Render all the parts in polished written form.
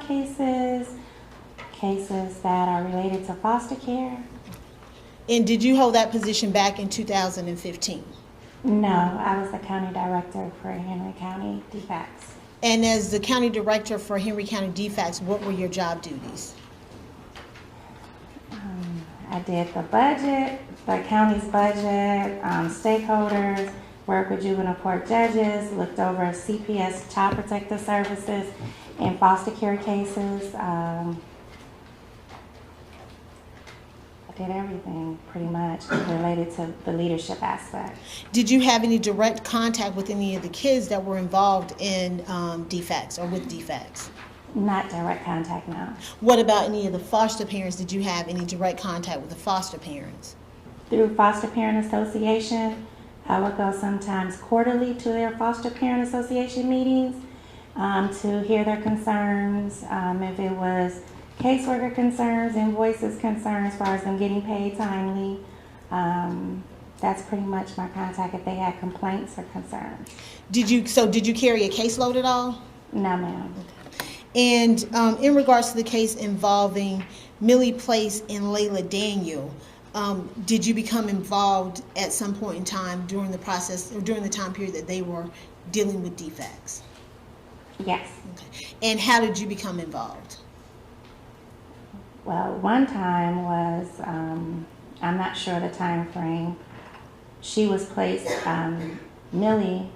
cases, cases that are related to foster care. And did you hold that position back in 2015? No, I was the county director for Henry County DFCS. And as the county director for Henry County DFCS, what were your job duties? I did the budget, the county's budget, stakeholders, worked with juvenile court judges, looked over CPS, Child Protective Services, and foster care cases. I did everything pretty much related to the leadership aspect. Did you have any direct contact with any of the kids that were involved in DFCS or with DFCS? Not direct contact, no. What about any of the foster parents? Did you have any direct contact with the foster parents? Through Foster Parent Association, I would go sometimes quarterly to their Foster Parent Association meetings to hear their concerns. If it was caseworker concerns, invoices concerns, as far as them getting paid timely. That's pretty much my contact if they had complaints or concerns. Did you carry a caseload at all? No, ma'am. And in regards to the case involving Millie Place and Laila Daniel, did you become involved at some point in time during the process or during the time period that they were dealing with DFCS? Yes. Okay. And how did you become involved? Well, one time was, I'm not sure the time frame, she was placed, Millie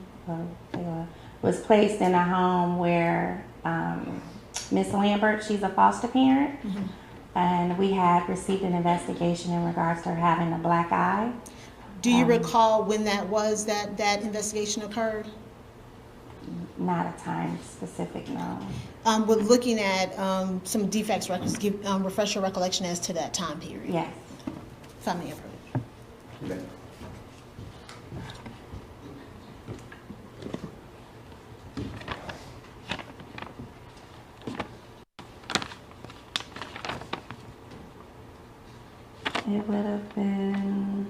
was placed in a home where Miss Lambert, she's a foster parent, and we had received an investigation in regards to her having a black eye. Do you recall when that was that investigation occurred? Not a time specific, no. With looking at some DFCS records, refresh your recollection as to that time period. Yes. If I may approve. It would have been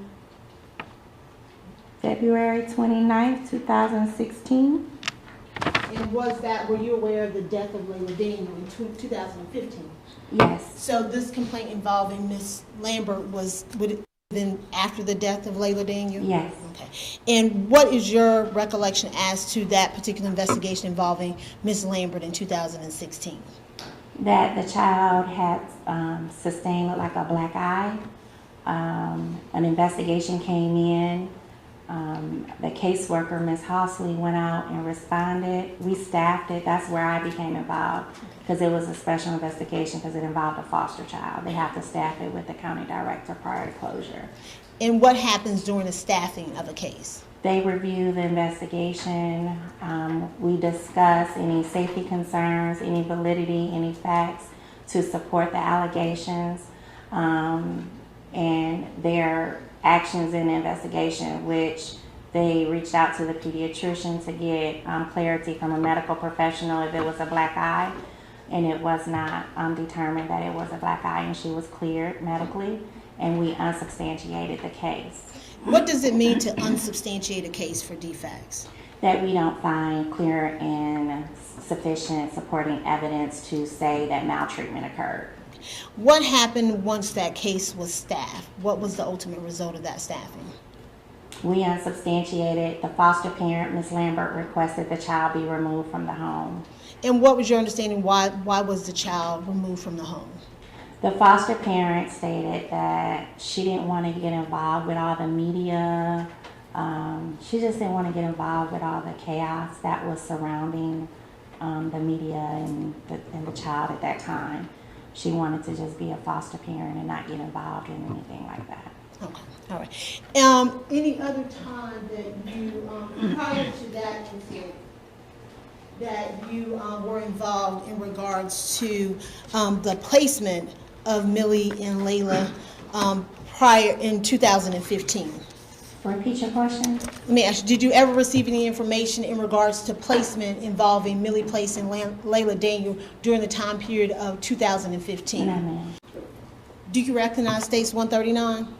February 29th, 2016. And were you aware of the death of Laila Daniel in 2015? Yes. So this complaint involving Miss Lambert would it have been after the death of Laila Daniel? Yes. Okay. And what is your recollection as to that particular investigation involving Miss Lambert in 2016? That the child had sustained like a black eye. An investigation came in. The caseworker, Ms. Housley, went out and responded. We staffed it. That's where I became involved because it was a special investigation because it involved a foster child. They have to staff it with the county director prior to closure. And what happens during the staffing of a case? They review the investigation. We discuss any safety concerns, any validity, any facts to support the allegations, and their actions in the investigation, which they reached out to the pediatrician to get clarity from a medical professional if it was a black eye, and it was not determined that it was a black eye, and she was cleared medically, and we unsubstantiated the case. What does it mean to unsubstantiate a case for DFCS? That we don't find clear and sufficient supporting evidence to say that maltreatment occurred. What happened once that case was staffed? What was the ultimate result of that staffing? We unsubstantiated. The foster parent, Ms. Lambert, requested the child be removed from the home. And what was your understanding? Why was the child removed from the home? The foster parent stated that she didn't want to get involved with all the media. She just didn't want to get involved with all the chaos that was surrounding the media and the child at that time. She wanted to just be a foster parent and not get involved in anything like that. Okay, all right. Any other time that you, prior to that incident, that you were involved in regards to the placement of Millie and Laila prior in 2015? Repeat your question. Let me ask you, did you ever receive any information in regards to placement involving Millie Place and Laila Daniel during the time period of 2015? No, ma'am. Do you recognize States 139?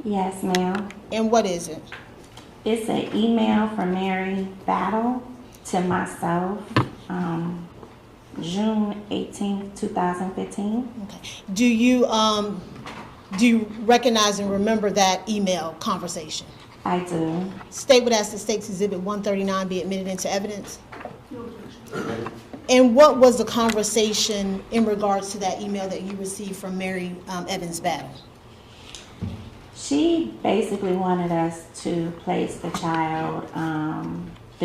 Yes, ma'am. And what is it? It's an email from Mary Battle to myself. June 18th, 2015. Okay. Do you recognize and remember that email conversation? I do. State would ask the State's Exhibit 139 be admitted into evidence. And what was the conversation in regards to that email that you received from Mary Evans Battle? She basically wanted us to place the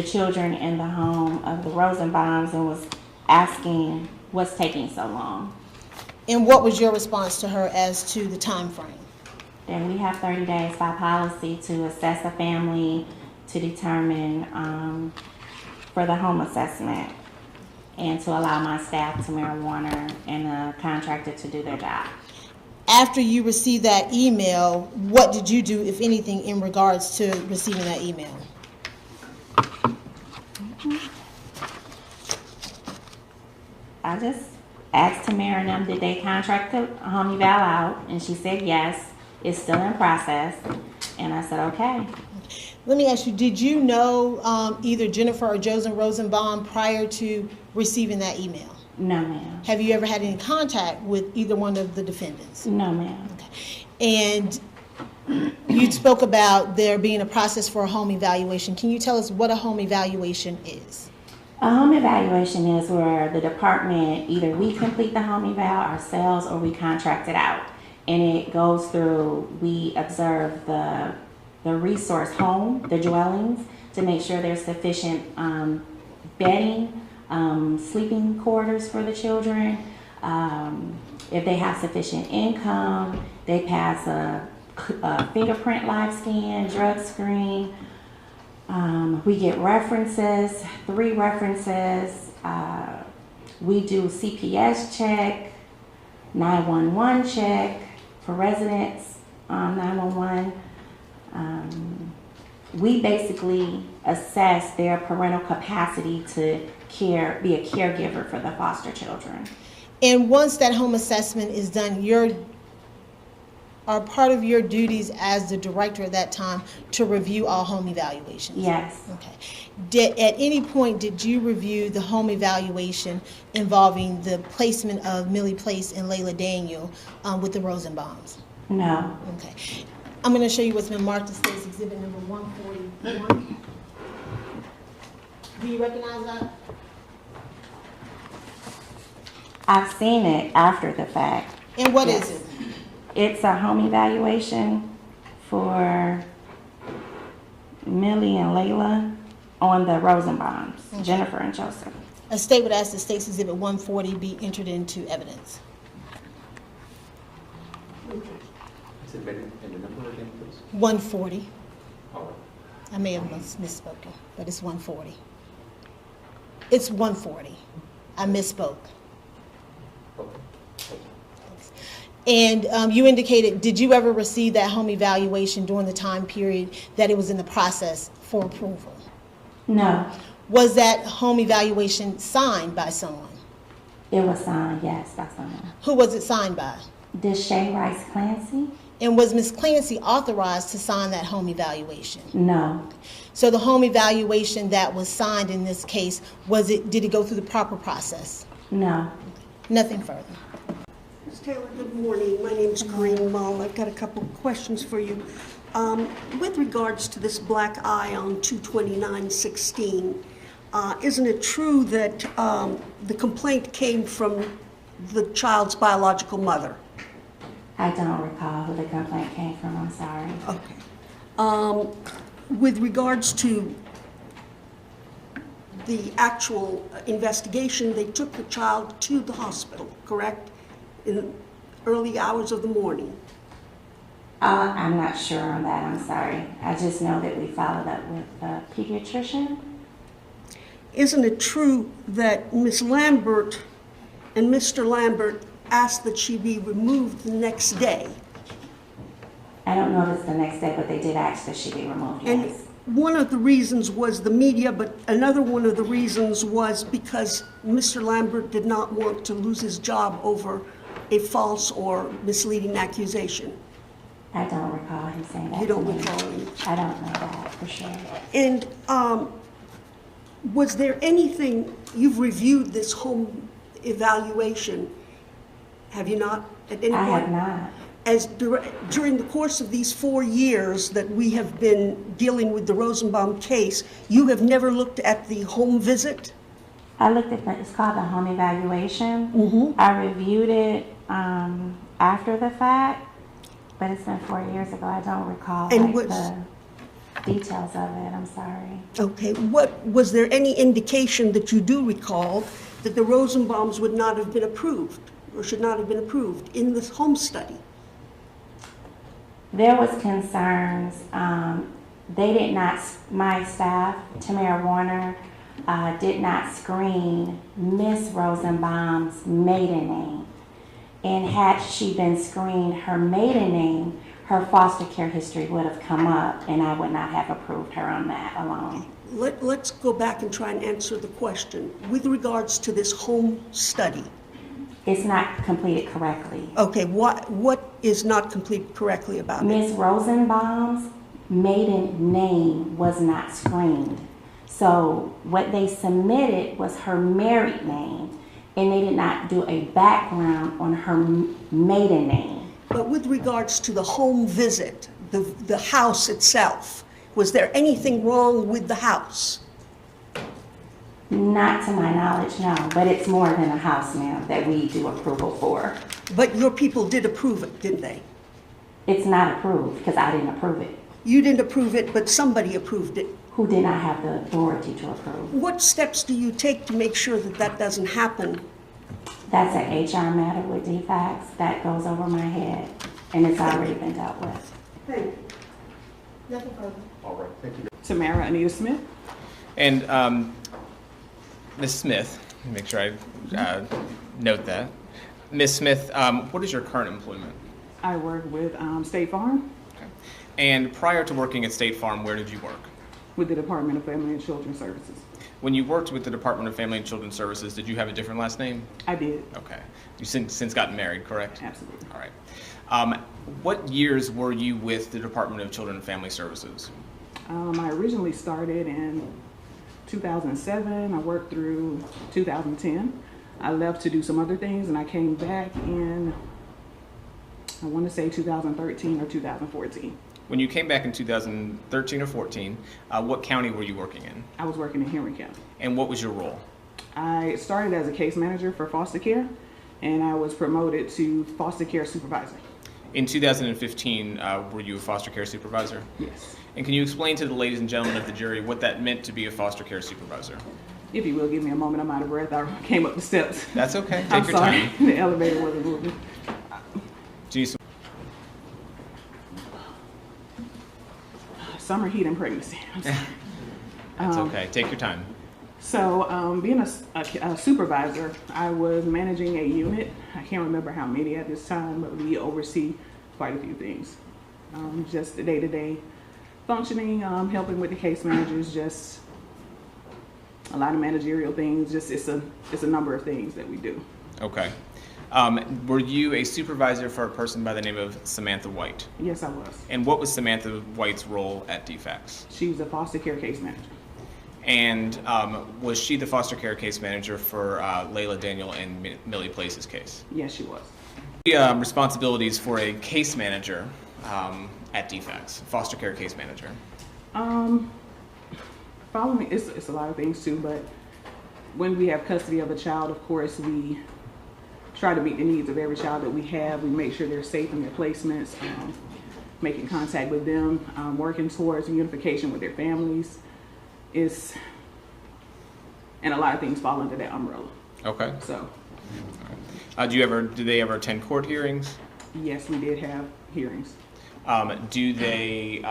children in the home of the Rosenbaums and was asking what's taking so long. And what was your response to her as to the time frame? Then we have 30 days by policy to assess a family to determine for the home assessment and to allow my staff, Tamera Warner, and the contractor to do their job. After you received that email, what did you do, if anything, in regards to receiving that email? I just asked Tamera and them, did they contract a home eval out? And she said yes, it's still in process. And I said, okay. Let me ask you, did you know either Jennifer or Joseph Rosenbaum prior to receiving that email? No, ma'am. Have you ever had any contact with either one of the defendants? No, ma'am. Okay. And you spoke about there being a process for a home evaluation. Can you tell us what a home evaluation is? A home evaluation is where the department, either we complete the home eval ourselves or we contract it out. And it goes through, we observe the resource home, the dwellings, to make sure there's sufficient bedding, sleeping quarters for the children. If they have sufficient income, they pass a fingerprint live scan, drug screen. We get references, 3 references. We do CPS check, 911 check for residents on 911. We basically assess their parental capacity to be a caregiver for the foster children. And once that home assessment is done, are part of your duties as the director at that time to review all home evaluations? Yes. Okay. At any point, did you review the home evaluation involving the placement of Millie Place and Laila Daniel with the Rosenbaums? No. Okay. I'm going to show you what's been marked as State's Exhibit number 141. Do you recognize that? I've seen it after the fact. And what Yes. is it? It's a home evaluation for Millie and Laila on the Rosenbaums, Jennifer and Joseph. A state would ask the State's Exhibit 140 be entered into evidence. Is it ready? And the number again, please? 140. Oh, I may have misspoken, but it's 140. It's 140. I misspoke. okay. And you indicated, did you ever receive that home evaluation during the time period that it was in the process for approval? No, Was that home evaluation signed by someone? it was signed, yes, by someone. Who was it signed by? Deshae Rice Clancy? And was Ms. Clancy authorized to sign that home evaluation? No, So the home evaluation that was signed in this case, did it go through the proper process? no. Nothing further. Ms. Taylor, good morning. My name is Corinne Mull. I've got a couple of questions for you. With regards to this black eye on 22916, isn't it true that the complaint came from the child's biological mother? I don't recall who the complaint came from, I'm sorry. Okay. With regards to the actual investigation, they took the child to the hospital, correct? In the early hours of the morning. I'm not sure on that, I'm sorry. I just know that we followed up with a pediatrician. Isn't it true that Ms. Lambert and Mr. Lambert asked that she be removed the next day? I don't know if it's the next day, but they did ask that she be removed, And yes. one of the reasons was the media, but another one of the reasons was because Mr. Lambert did not want to lose his job over a false or misleading accusation. I don't recall him saying that. You don't to me. recall any? I don't know that for sure. And was there anything, you've reviewed this home evaluation, have you not, at any point? I have not. During the course of these 4 years that we have been dealing with the Rosenbaum case, you have never looked at the home visit? I looked at it's called the home evaluation. Mm-hmm. I reviewed it after the fact, but it's been 4 years ago. I don't recall And the details of it. I'm sorry. Okay, was there any indication that you do recall that the Rosenbaums would not have been approved or should not have been approved in this home study? There was concerns. They did not, my staff, Tamera Warner, did not screen Miss Rosenbaum's maiden name. And had she been screened her maiden name, her foster care history would have come up, and I would not have approved her on that alone. Let's go back and try and answer the question. With regards to this home study, It's not completed correctly. okay, what is not completed correctly about it? Ms. Rosenbaum's maiden name was not screened. So what they submitted was her married name, and they did not do a background on her maiden name. But with regards to the home visit, the house itself, was there anything wrong with the house? Not to my knowledge, no, but it's more than a house, ma'am, that we do approval for. But your people did approve it, didn't they? It's not approved because I didn't approve it. You didn't approve it, but somebody approved it. Who did not have the authority to approve? What steps do you take to make sure that that doesn't happen? That's an HR matter with DFACS. That goes over my head, and it's already been dealt with. Thank you. Nothing further. All right, thank you. Tamera Anita Smith. And Ms. Smith, let me make sure I note that. Ms. Smith, what is your current employment? I work with State Farm Okay. And prior to working at State Farm, where did you work? with the Department of Family and Children's Services. When you worked with the Department of Family and Children's Services, did you have a different last name? I did, Okay. You've since gotten married, correct? absolutely. All right. What years were you with the Department of Children and Family Services? I originally started in 2007. I worked through 2010. I left to do some other things, and I came back in, I want to say 2013 or 2014. When you came back in 2013 or 14, what county were you working in? I was working in Henry County. And what was your role? I started as a case manager for foster care, and I was promoted to foster care supervisor. In 2015, were you a foster care supervisor? Yes. And can you explain to the ladies and gentlemen of the jury what that meant to be a foster care supervisor? If you will give me a moment, I'm out of breath. I came up the steps. That's okay. Take I'm your sorry. time. The elevator wasn't moving. Do you need some- Summer heat and pregnancy. I'm sorry. That's okay. Take your time. So, being a supervisor, I was managing a unit. I can't remember how many at this time, but we oversee quite a few things. Just the day-to-day functioning, helping with the case managers, just a lot of managerial things. Just it's a number of things that we do. Okay. Were you a supervisor for a person by the name of Samantha White? Yes, I was. And what was Samantha White's role at DFACS? She was a foster care case manager. And was she the foster care case manager for Laila, Daniel, and Millie Place's case? Yes, she was. Responsibilities for a case manager at DFACS, foster care case manager. Following, it's a lot of things too, but when we have custody of a child, of course, we try to meet the needs of every child that we have. We make sure they're safe in their placements, making contact with them, working towards unification with their families. And a lot of things fall under that umbrella. Okay. So, Do they ever attend court hearings? yes, we did have hearings. Do they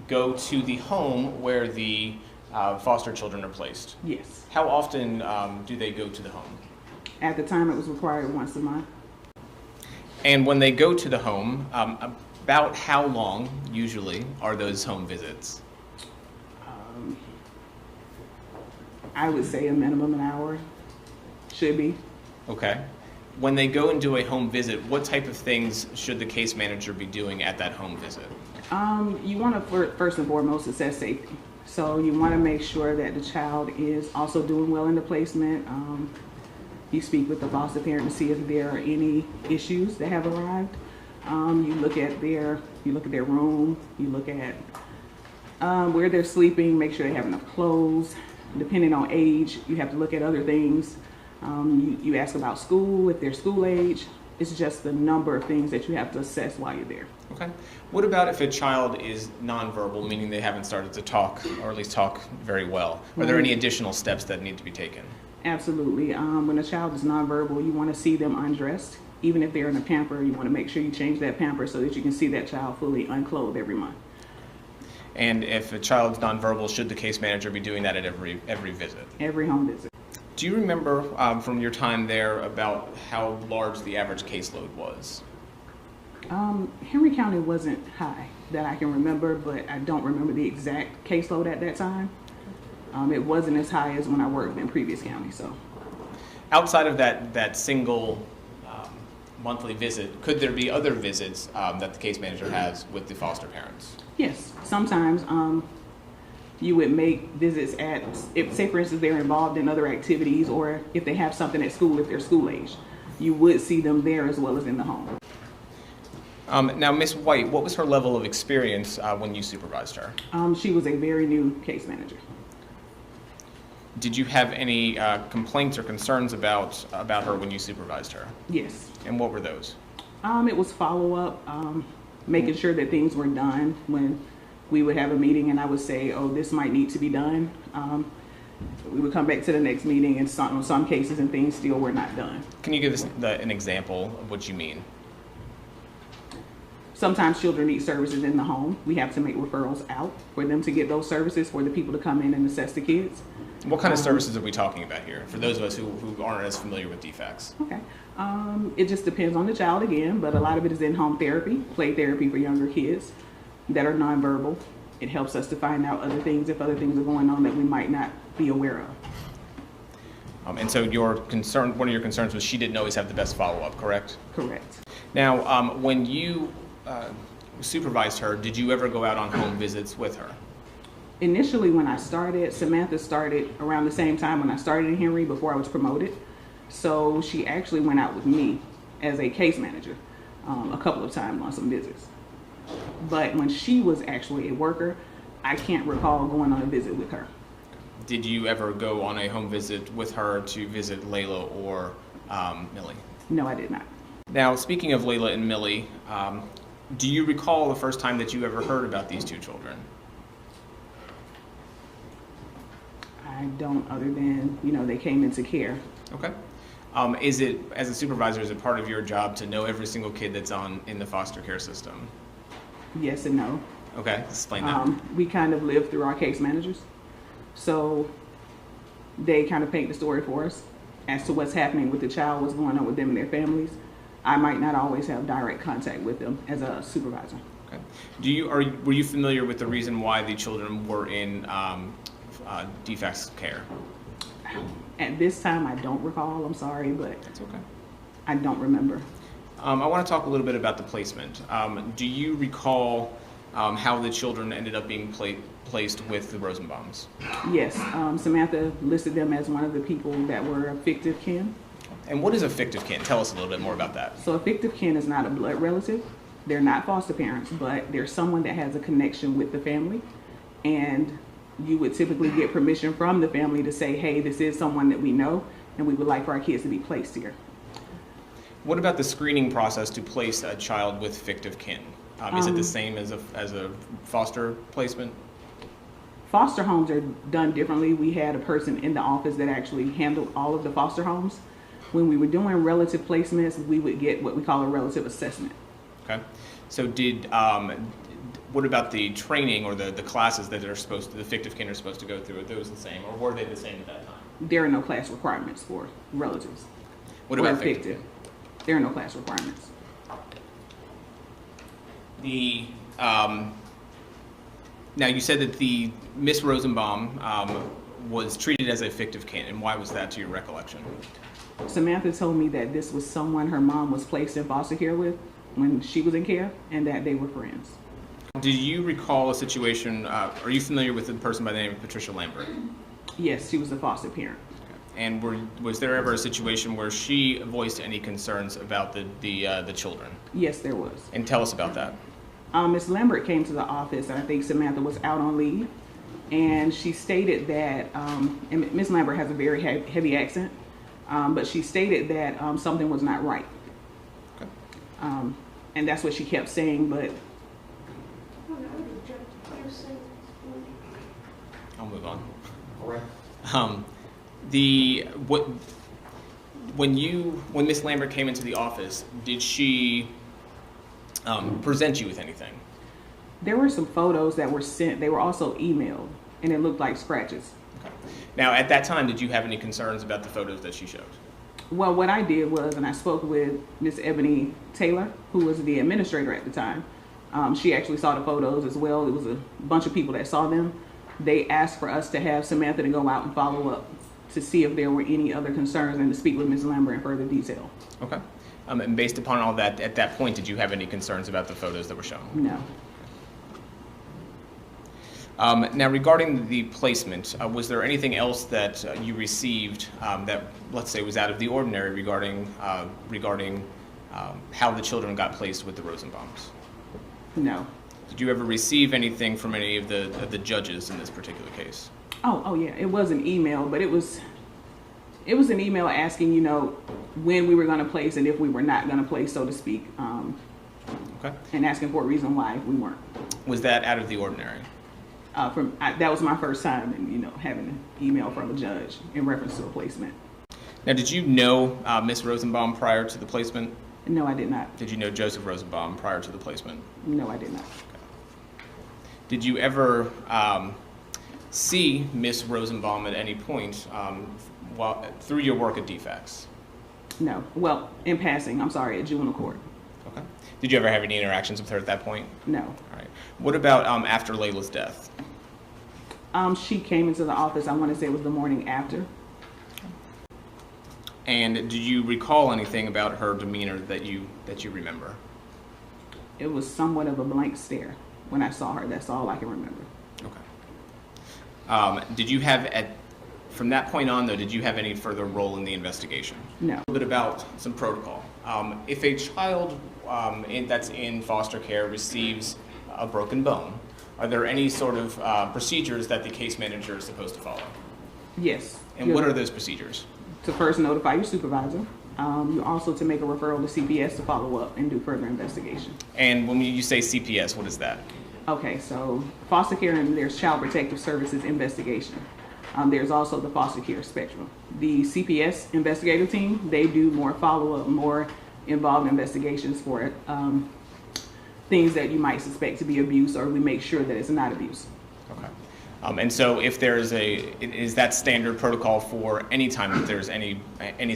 go to the home where the foster children are placed? Yes. How often do they go to the home? At the time, it was required once a month. And when they go to the home, about how long, usually, are those home visits? I would say a minimum an hour should be. Okay. When they go and do a home visit, what type of things should the case manager be doing at that home visit? You want to first and foremost assess safety. So you want to make sure that the child is also doing well in the placement. You speak with the foster parent to see if there are any issues that have arrived. You look at their room. You look at where they're sleeping. Make sure they have enough clothes. Depending on age, you have to look at other things. You ask about school, if they're school age. It's just the number of things that you have to assess while you're there. Okay. What about if a child is nonverbal, meaning they haven't started to talk, or at least talk very well? Are there any additional steps that need to be taken? Absolutely. When a child is nonverbal, you want to see them undressed. Even if they're in a pamper, you want to make sure you change that pamper so that you can see that child fully unclothed every month. And if a child's nonverbal, should the case manager be doing that at every visit? Every home visit. Do you remember from your time there about how large the average caseload was? Henry County wasn't high that I can remember, but I don't remember the exact caseload at that time. It wasn't as high as when I worked in previous counties. So, outside of that single monthly visit, could there be other visits that the case manager has with the foster parents? yes, sometimes you would make visits say for instance they're involved in other activities, or if they have something at school, if they're school age, you would see them there as well as in the home. Now, Ms. White, what was her level of experience when you supervised her? She was a very new case manager. Did you have any complaints or concerns about her when you supervised her? Yes. And what were those? It was follow-up, making sure that things were done. When we would have a meeting and I would say, oh, this might need to be done, we would come back to the next meeting, and some cases and things still were not done. Can you give us an example of what you mean? Sometimes children need services in the home. We have to make referrals out for them to get those services, for the people to come in and assess the kids. What kind of services are we talking about here, for those of us who aren't as familiar with DFCS? Okay. It just depends on the child again, but a lot of it is in-home therapy, play therapy for younger kids that are nonverbal. It helps us to find out other things, if other things are going on that we might not be aware of. And so one of your concerns was she didn't always have the best follow-up, correct? Correct. Now, when you supervised her, did you ever go out on home visits with her? Initially, when I started, Samantha started around the same time when I started in Henry, before I was promoted. So she actually went out with me as a case manager a couple of times on some visits. But when she was actually a worker, I can't recall going on a visit with her. Did you ever go on a home visit with her to visit Laila or Millie? No, I did not. Now, speaking of Laila and Millie, do you recall the first time that you ever heard about these two children? I don't, other than, they came into care. Okay. Is it, as a supervisor, is it part of your job to know every single kid that's in the foster care system? Yes and no. Okay, explain that. We kind of live through our case managers. So they kind of paint the story for us as to what's happening with the child, what's going on with them and their families. I might not always have direct contact with them as a supervisor. Okay. Were you familiar with the reason why the children were in DFCS care? At this time, I don't recall. I'm sorry, but That's okay. I don't remember. I want to talk a little bit about the placement. Do you recall how the children ended up being placed with the Rosenbaums? Yes, Samantha listed them as one of the people that were a fictive kin. And what is a fictive kin? Tell us a little bit more about that. So a fictive kin is not a blood relative. They're not foster parents, but they're someone that has a connection with the family. And you would typically get permission from the family to say, hey, this is someone that we know, and we would like for our kids to be placed here. What about the screening process to place a child with fictive kin? Is it the same as a foster placement? Foster homes are done differently. We had a person in the office that actually handled all of the foster homes. When we were doing relative placements, we would get what we call a relative assessment. Okay. So what about the training or the classes that the fictive kin are supposed to go through? Are those the same, or were they the same at that time? There are no class requirements for relatives. What about fictive? There are no class requirements. Now you said that the Miss Rosenbaum was treated as a fictive kin, and why was that to your recollection? Samantha told me that this was someone her mom was placed in foster care with when she was in care, and that they were friends. Do you recall a situation, are you familiar with a person by the name of Patricia Lambert? Yes, she was a foster parent. And was there ever a situation where she voiced any concerns about the children? Yes, there was. And tell us about that. Ms. Lambert came to the office, and I think Samantha was out on leave, and she stated that, and Ms. Lambert has a very heavy accent, but she stated that something was not right. Okay. And that's what she kept saying, but I'll move on. All right. When Miss Lambert came into the office, did she present you with anything? there were some photos that were sent. They were also emailed, and it looked like scratches. Okay. Now, at that time, did you have any concerns about the photos that she showed? Well, what I did was, and I spoke with Miss Ebony Taylor, who was the administrator at the time. She actually saw the photos as well. It was a bunch of people that saw them. They asked for us to have Samantha to go out and follow up to see if there were any other concerns and to speak with Ms. Lambert in further detail. Okay. And based upon all that, at that point, did you have any concerns about the photos that were shown? No. Now, regarding the placement, was there anything else that you received that, let's say, was out of the ordinary regarding how the children got placed with the Rosenbaums? No. Did you ever receive anything from any of the judges in this particular case? Oh yeah, it was an email, but it was an email asking, you know, when we were going to place and if we were not going to place, so to speak, Okay. and asking for a reason why we weren't. Was that out of the ordinary? That was my first time, in, you know, having an email from a judge in reference to a placement. Now, did you know Miss Rosenbaum prior to the placement? No, I did not. Did you know Joseph Rosenbaum prior to the placement? No, I did not. Did you ever see Miss Rosenbaum at any point through your work at DFCS? No. Well, in passing, I'm sorry, at juvenile court. Okay. Did you ever have any interactions with her at that point? No. All right. What about after Laila's death? She came into the office, I want to say it was the morning after. And do you recall anything about her demeanor that you remember? It was somewhat of a blank stare when I saw her. That's all I can remember. Okay. Did you have, from that point on, though, did you have any further role in the investigation? No. A little bit about some protocol. If a child that's in foster care receives a broken bone, are there any sort of procedures that the case manager is supposed to follow? Yes. And what are those procedures? To first notify your supervisor. You also to make a referral to CPS to follow up and do further investigation. And when you say CPS, what is that? Okay, so foster care and there's Child Protective Services investigation. There's also the foster care spectrum. The CPS investigative team, they do more follow-up, more involved investigations for things that you might suspect to be abuse, or we make sure that it's not abuse. Okay. And so if is that standard protocol for any time that there's any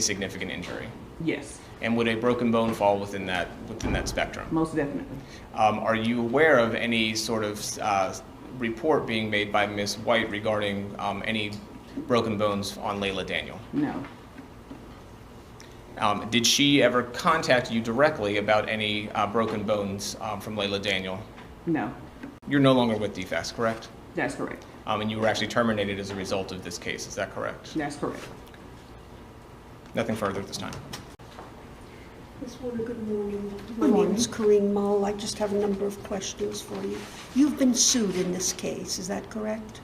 significant injury? Yes. And would a broken bone fall within that spectrum? Most definitely. Are you aware of any sort of report being made by Ms. White regarding any broken bones on Laila Daniel? No. Did she ever contact you directly about any broken bones from Laila Daniel? No. You're no longer with DFCS, correct? That's correct. And you were actually terminated as a result of this case, is that correct? That's correct. Nothing further at this time. Ms. Warner, good morning. My name is Corinne Mull. I just have a number of questions for you. You've been sued in this case, is that correct?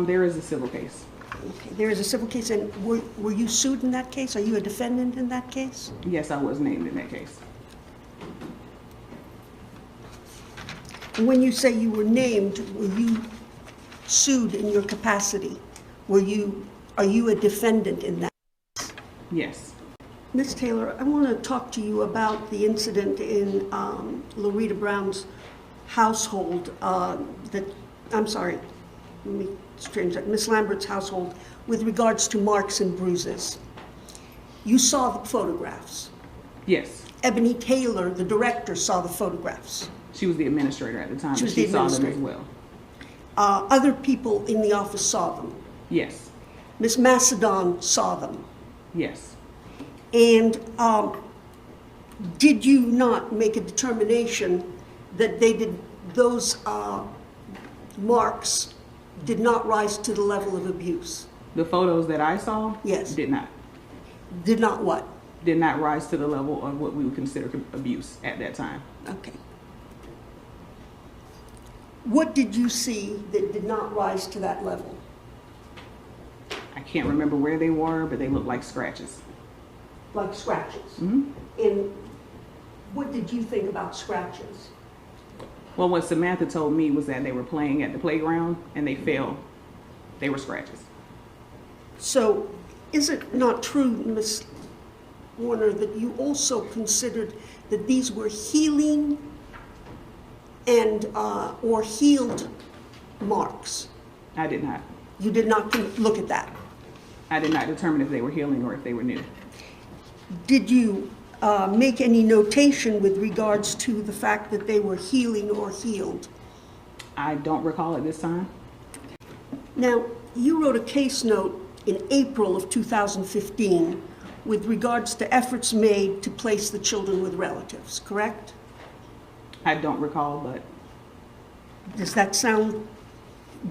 There is a civil case. Okay, there is a civil case, and were you sued in that case? Are you a defendant in that case? Yes, I was named in that case. And when you say you were named, were you sued in your capacity? Are you a defendant in that? Yes. Ms. Taylor, I want to talk to you about the incident in Loretta Brown's household, Ms. Lambert's household, with regards to marks and bruises. You saw the photographs. Yes. Ebony Taylor, the director, saw the photographs. She was the administrator at the time. She was She the saw them as administrator. well. Other people in the office saw them. Yes. Ms. Macedon saw them. Yes. And did you not make a determination that those marks did not rise to the level of abuse? The photos that I saw Yes. did not. Did not what? Did not rise to the level of what we would consider abuse at that time. Okay. What did you see that did not rise to that level? I can't remember where they were, but they looked like scratches. Like scratches? Hmm. And what did you think about scratches? Well, what Samantha told me was that they were playing at the playground and they fell. They were scratches. So is it not true, Ms. Warner, that you also considered that these were healing and or healed marks? I did not. You did not look at that. I did not determine if they were healing or if they were new. Did you make any notation with regards to the fact that they were healing or healed? I don't recall at this time. Now, you wrote a case note in April of 2015 with regards to efforts made to place the children with relatives, correct? I don't recall, but Does that sound,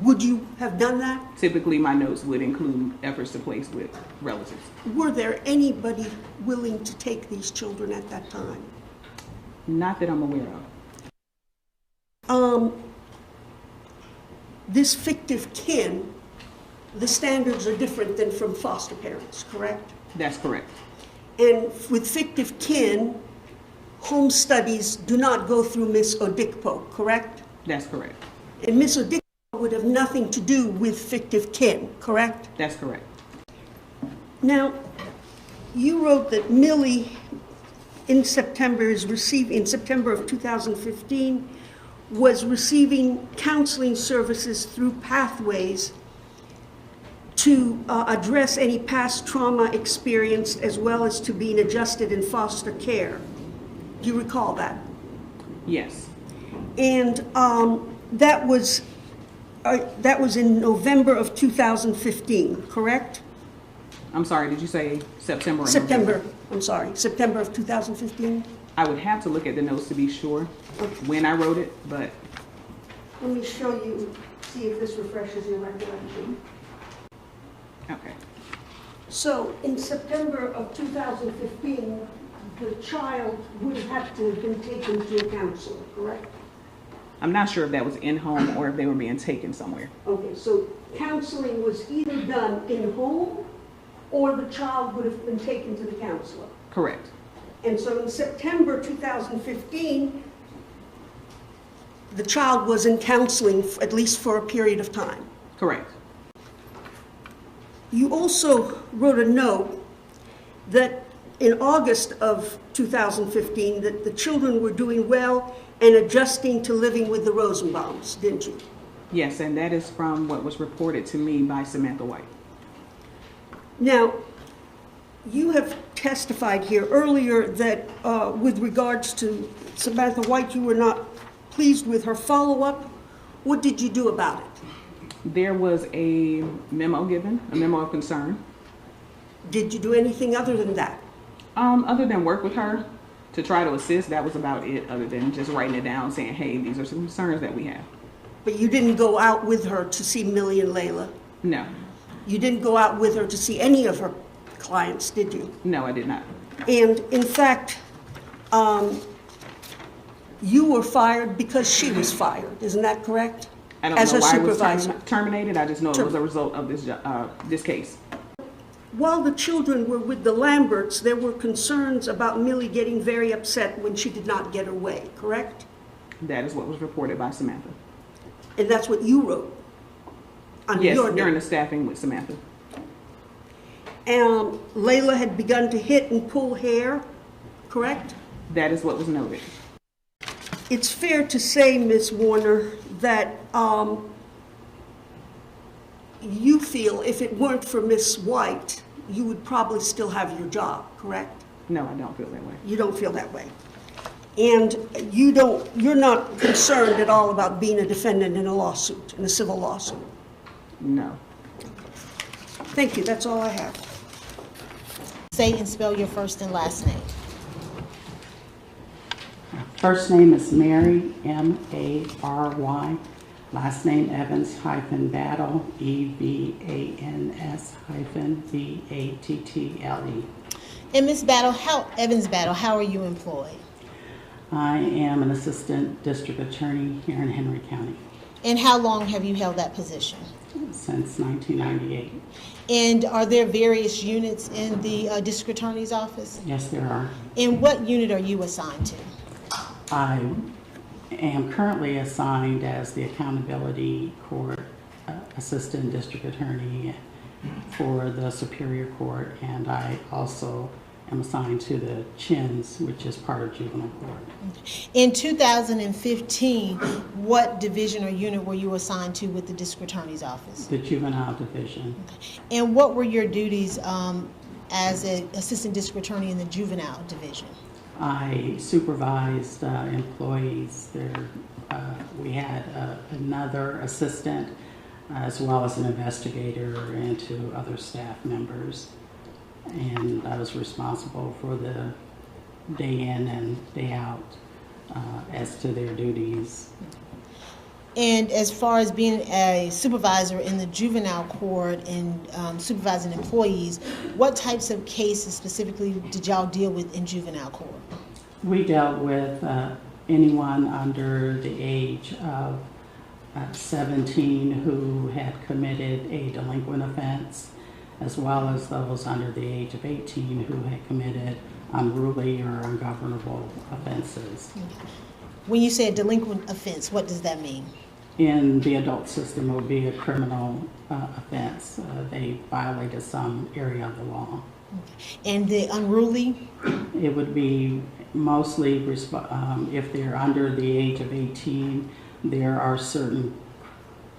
would you have done that? typically my notes would include efforts to place with relatives. Were there anybody willing to take these children at that time? Not that I'm aware of. This fictive kin, the standards are different than from foster parents, correct? That's correct. And with fictive kin, home studies do not go through Miss Odikpo, correct? That's correct. And Miss Odikpo would have nothing to do with fictive kin, correct? That's correct. Now, you wrote that Millie in September of 2015 was receiving counseling services through Pathways to address any past trauma experienced as well as to being adjusted in foster care. Do you recall that? Yes. And that was in November of 2015, correct? I'm sorry, did you say September? Or September, November? I'm sorry, September of 2015? I would have to look at the notes to be sure when I wrote it, but Let me show you, see if this refreshes your recollection. okay. So in September of 2015, the child would have had to have been taken to a counselor, correct? I'm not sure if that was in home or if they were being taken somewhere. Okay, so counseling was either done in home or the child would have been taken to the counselor. Correct. And so in September 2015, the child was in counseling at least for a period of time. Correct. You also wrote a note that in August of 2015 that the children were doing well and adjusting to living with the Rosenbaums, didn't you? Yes, and that is from what was reported to me by Samantha White. Now, you have testified here earlier that with regards to Samantha White, you were not pleased with her follow-up. What did you do about it? There was a memo given, a memo of concern. Did you do anything other than that? Other than work with her to try to assist, that was about it, other than just writing it down saying, hey, these are some concerns that we have. But you didn't go out with her to see Millie and Laila? No. You didn't go out with her to see any of her clients, did you? No, I did not. And in fact, you were fired because she was fired, isn't that correct? I don't As know a why I supervisor. was terminated. I just know it was a result of this case. While the children were with the Lamberts, there were concerns about Millie getting very upset when she did not get her way, correct? That is what was reported by Samantha. And that's what you wrote under Yes, your name. during the staffing with Samantha. Laila had begun to hit and pull hair, correct? That is what was noted. It's fair to say, Ms. Warner, that you feel if it weren't for Miss White, you would probably still have your job, correct? No, I don't feel that way. You don't feel that way. And you're not concerned at all about being a defendant in a lawsuit, in a civil lawsuit? No. Thank you, that's all I have. Say and spell your first and last name. First name is Mary, M-A-R-Y. Last name Evans-Battle, EVANS-BATTLE. And Ms. Evans Battle, how are you employed? I am an assistant district attorney here in Henry County And how long have you held that position? since 1998. And are there various units in the district attorney's office? Yes, there are. And what unit are you assigned to? I am currently assigned as the accountability court assistant district attorney for the Superior Court, and I also am assigned to the CHINS, which is part of juvenile court. In 2015, what division or unit were you assigned to with the district attorney's office? The juvenile division. And what were your duties as an assistant district attorney in the juvenile division? I supervised employees there. We had another assistant as well as an investigator and 2 other staff members. And I was responsible for the day in and day out as to their duties. And as far as being a supervisor in the juvenile court and supervising employees, what types of cases specifically did y'all deal with in juvenile court? We dealt with anyone under the age of 17 who had committed a delinquent offense, as well as those under the age of 18 who had committed unruly or ungovernable offenses. When you say a delinquent offense, what does that mean? In the adult system, it would be a criminal offense. They violated some area of the law. And the unruly? It would be mostly, if they're under the age of 18, there are certain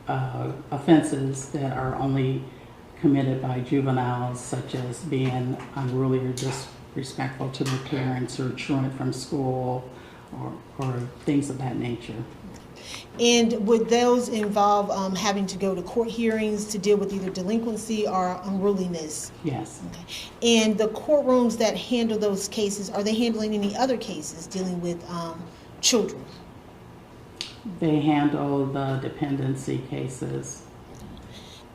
offenses that are only committed by juveniles, such as being unruly or disrespectful to their parents or truant from school or things of that nature. And would those involve having to go to court hearings to deal with either delinquency or unruliness? Yes. Okay. And the courtrooms that handle those cases, are they handling any other cases dealing with children? They handle the dependency cases.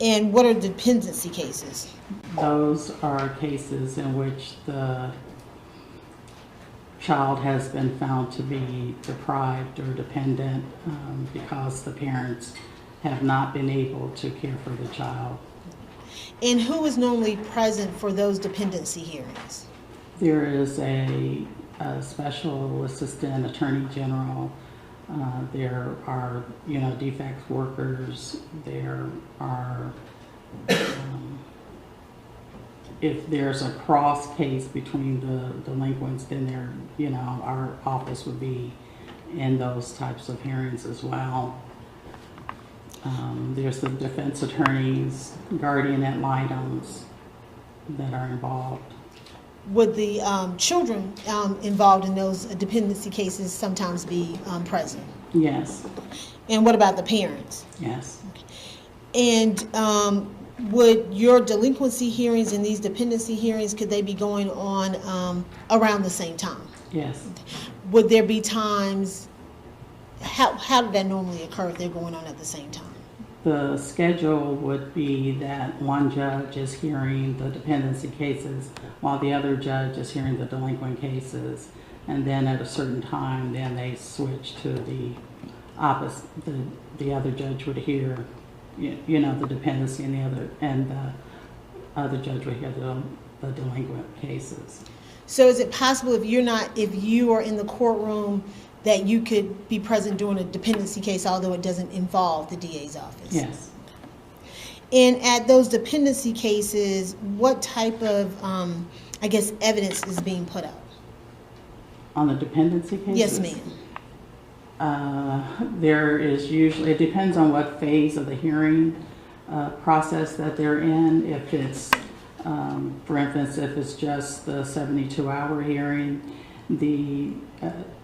And what are dependency cases? Those are cases in which the child has been found to be deprived or dependent because the parents have not been able to care for the child. And who is normally present for those dependency hearings? There is a special assistant attorney general. There are, defects workers. There are, if there's a cross case between the delinquents, then our office would be in those types of hearings as well. There's the defense attorneys, guardian ad litems that are involved. Would the children involved in those dependency cases sometimes be present? Yes. And what about the parents? Yes. And would your delinquency hearings and these dependency hearings, could they be going on around the same time? Yes. Would there be times, how did that normally occur if they're going on at the same time? The schedule would be that one judge is hearing the dependency cases while the other judge is hearing the delinquent cases. And then at a certain time, then they switch to the opposite. The other judge would hear, the dependency, and the other judge would hear the delinquent cases. So is it possible if you are in the courtroom that you could be present during a dependency case, although it doesn't involve the DA's office? Yes. And at those dependency cases, what type of, evidence is being put up? On the dependency cases? Yes, ma'am. There is usually, it depends on what phase of the hearing process that they're in. If it's, for instance, if it's just the 72-hour hearing, the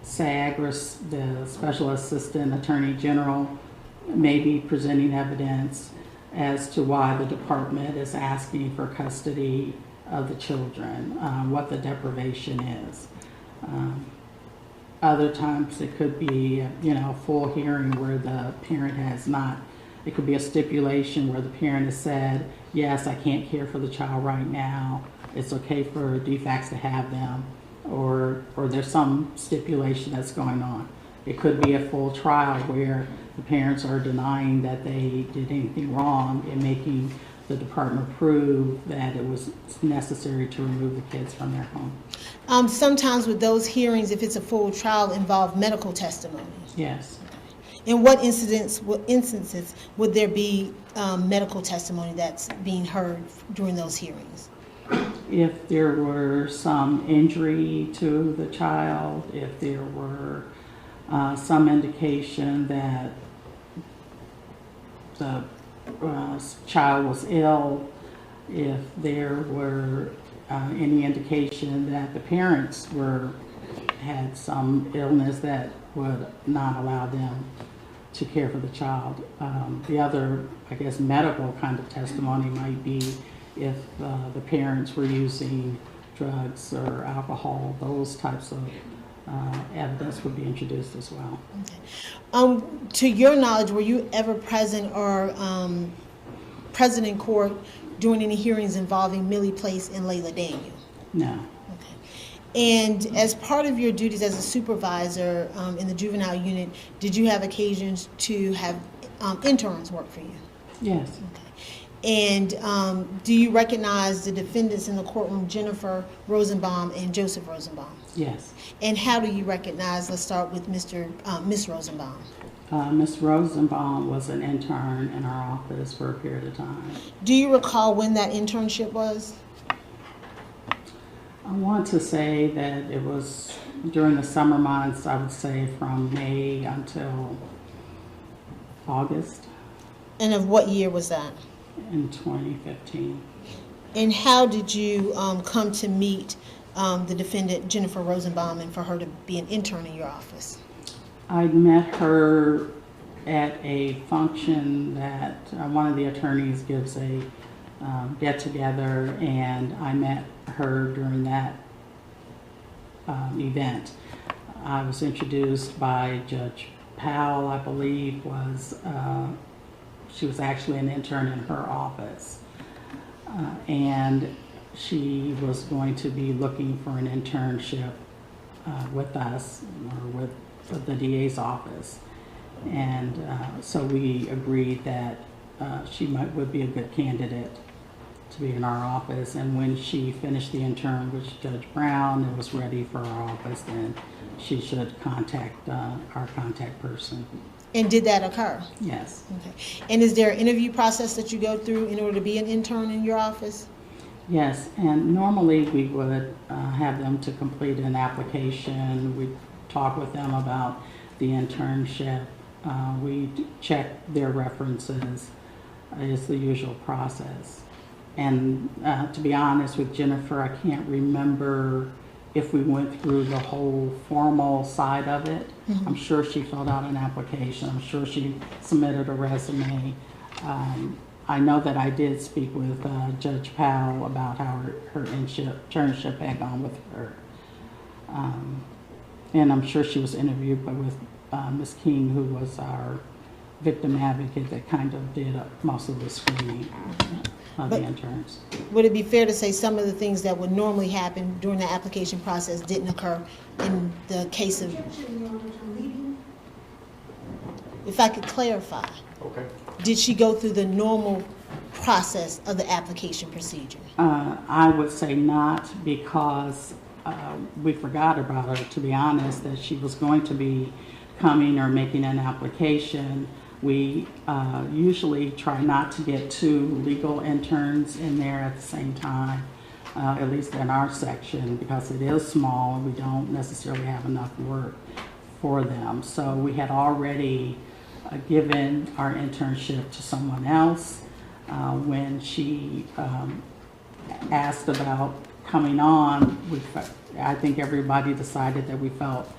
SAG, or the Special Assistant Attorney General, may be presenting evidence as to why the department is asking for custody of the children, what the deprivation is. other times it could be, a full hearing where the parent has not, it could be a stipulation where the parent has said, yes, I can't care for the child right now. It's okay for DFACS to have them, or there's some stipulation that's going on. It could be a full trial where the parents are denying that they did anything wrong and making the department prove that it was necessary to remove the kids from their home. Sometimes with those hearings, if it's a full trial, involve medical testimony. Yes. In what instances would there be medical testimony that's being heard during those hearings? If there were some injury to the child, if there were some indication that the child was ill, if there were any indication that the parents had some illness that would not allow them to care for the child. The other, I guess, medical kind of testimony might be if the parents were using drugs or alcohol. Those types of evidence would be introduced as well. Okay. To your knowledge, were you ever present or present in court during any hearings involving Millie Place and Laila Daniel? No. And as part of your duties as a supervisor in the juvenile unit, did you have occasions to have interns work for you? Yes. Okay. And do you recognize the defendants in the courtroom, Jennifer Rosenbaum and Joseph Rosenbaum? Yes. And how do you recognize, let's start with Miss Rosenbaum. Ms. Rosenbaum was an intern in our office for a period of time. Do you recall when that internship was? I want to say that it was during the summer months, I would say from May until August And of what year was that? in 2015. And how did you come to meet the defendant, Jennifer Rosenbaum, and for her to be an intern in your office? I met her at a function that one of the attorneys gives a get-together, and I met her during that event. I was introduced by Judge Powell, I believe, she was actually an intern in her office. And she was going to be looking for an internship with us or with the DA's office. And so we agreed that she would be a good candidate to be in our office. And when she finished the intern with Judge Brown and was ready for our office, then she should contact our contact person. And did that occur? Yes. Okay. And is there an interview process that you go through in order to be an intern in your office? Yes, and normally we would have them to complete an application. We talk with them about the internship. We check their references. It's the usual process. And to be honest with Jennifer, I can't remember if we went through the whole formal side of it. Mm-hmm. I'm sure she filled out an application. I'm sure she submitted a resume. I know that I did speak with Judge Powell about how her internship had gone with her. And I'm sure she was interviewed with Ms. King, who was our victim advocate that kind of did most of the screening of the interns. Would it be fair to say some of the things that would normally happen during the application process didn't occur in the case of... If I could clarify. Okay. Did she go through the normal process of the application procedure? I would say not, because we forgot about her, to be honest, that she was going to be coming or making an application. We usually try not to get 2 legal interns in there at the same time, at least in our section, because it is small and we don't necessarily have enough work for them. So we had already given our internship to someone else. When she asked about coming on, I think everybody decided that we felt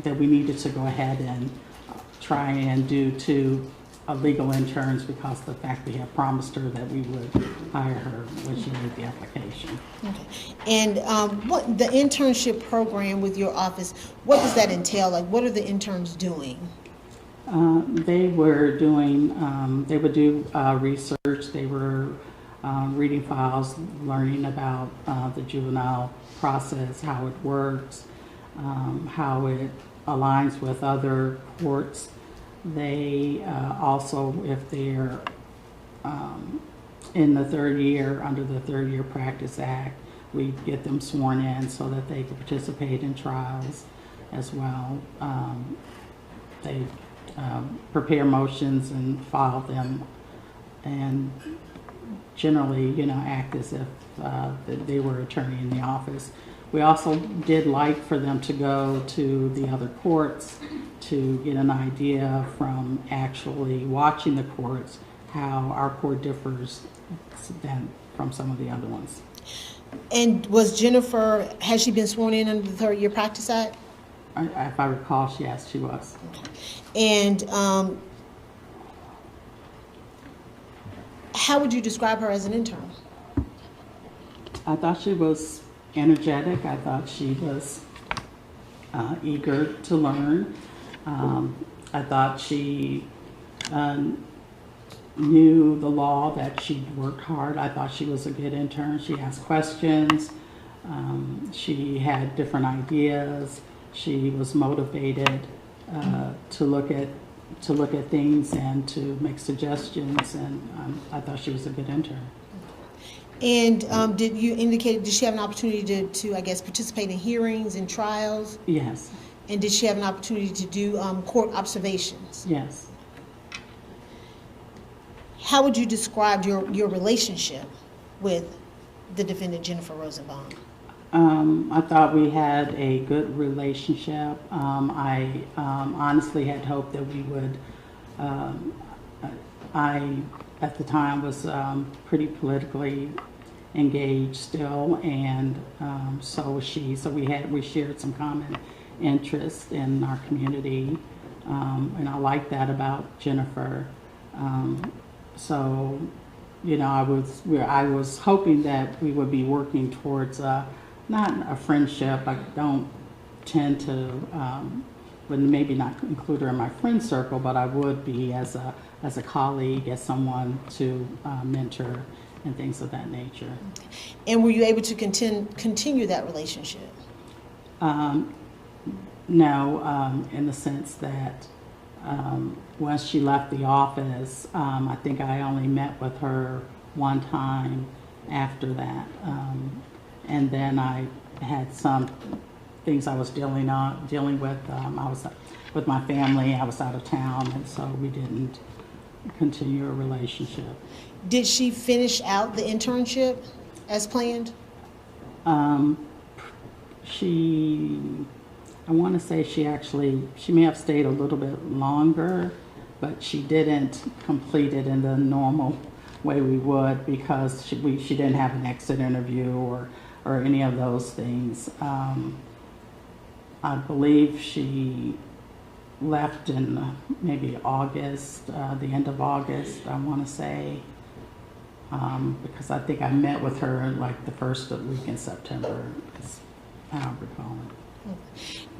that we needed to go ahead and try and do 2 legal interns because of the fact we had promised her that we would hire her when she made the application. Okay. And what the internship program with your office, what does that entail? Like, what are the interns doing? They were doing, they would do research. They were reading files, learning about the juvenile process, how it works, how it aligns with other courts. They also, if they're in the third year, under the Third Year Practice Act, we get them sworn in so that they can participate in trials as well. They prepare motions and file them, and generally, you know, act as if they were attorney in the office. We also did like for them to go to the other courts to get an idea from actually watching the courts how our court differs than from some of the other ones. And was Jennifer, has she been sworn in under the Third Year Practice Act? If I recall, yes, she was. And how would you describe her as an intern? I thought she was energetic. I thought she was eager to learn. I thought she knew the law, that she worked hard. I thought she was a good intern. She asked questions. She had different ideas. She was motivated to look at things and to make suggestions, and I thought she was a good intern. And did she have an opportunity to I guess, participate in hearings and trials? Yes. And did she have an opportunity to do court observations? Yes. How would you describe your relationship with the defendant, Jennifer Rosenbaum? I thought we had a good relationship. I honestly had hoped that we would, I at the time was pretty politically engaged still, and so was she. So we shared some common interests in our community, and I like that about Jennifer. So, you know, I was hoping that we would be working towards not a friendship. I don't tend to would maybe not include her in my friend circle, but I would be as a colleague, as someone to mentor and things of that nature. And were you able to continue that relationship? No, in the sense that once she left the office, I think I only met with her one time after that. And then I had some things I was dealing with. I was with my family. I was out of town, and so we didn't continue a relationship. Did she finish out the internship as planned? I want to say she may have stayed a little bit longer, but she didn't complete it in the normal way we would, because she didn't have an exit interview or any of those things. I believe she left in maybe August, the end of August, I want to say, because I think I met with her like the first week in September, is how I recall it.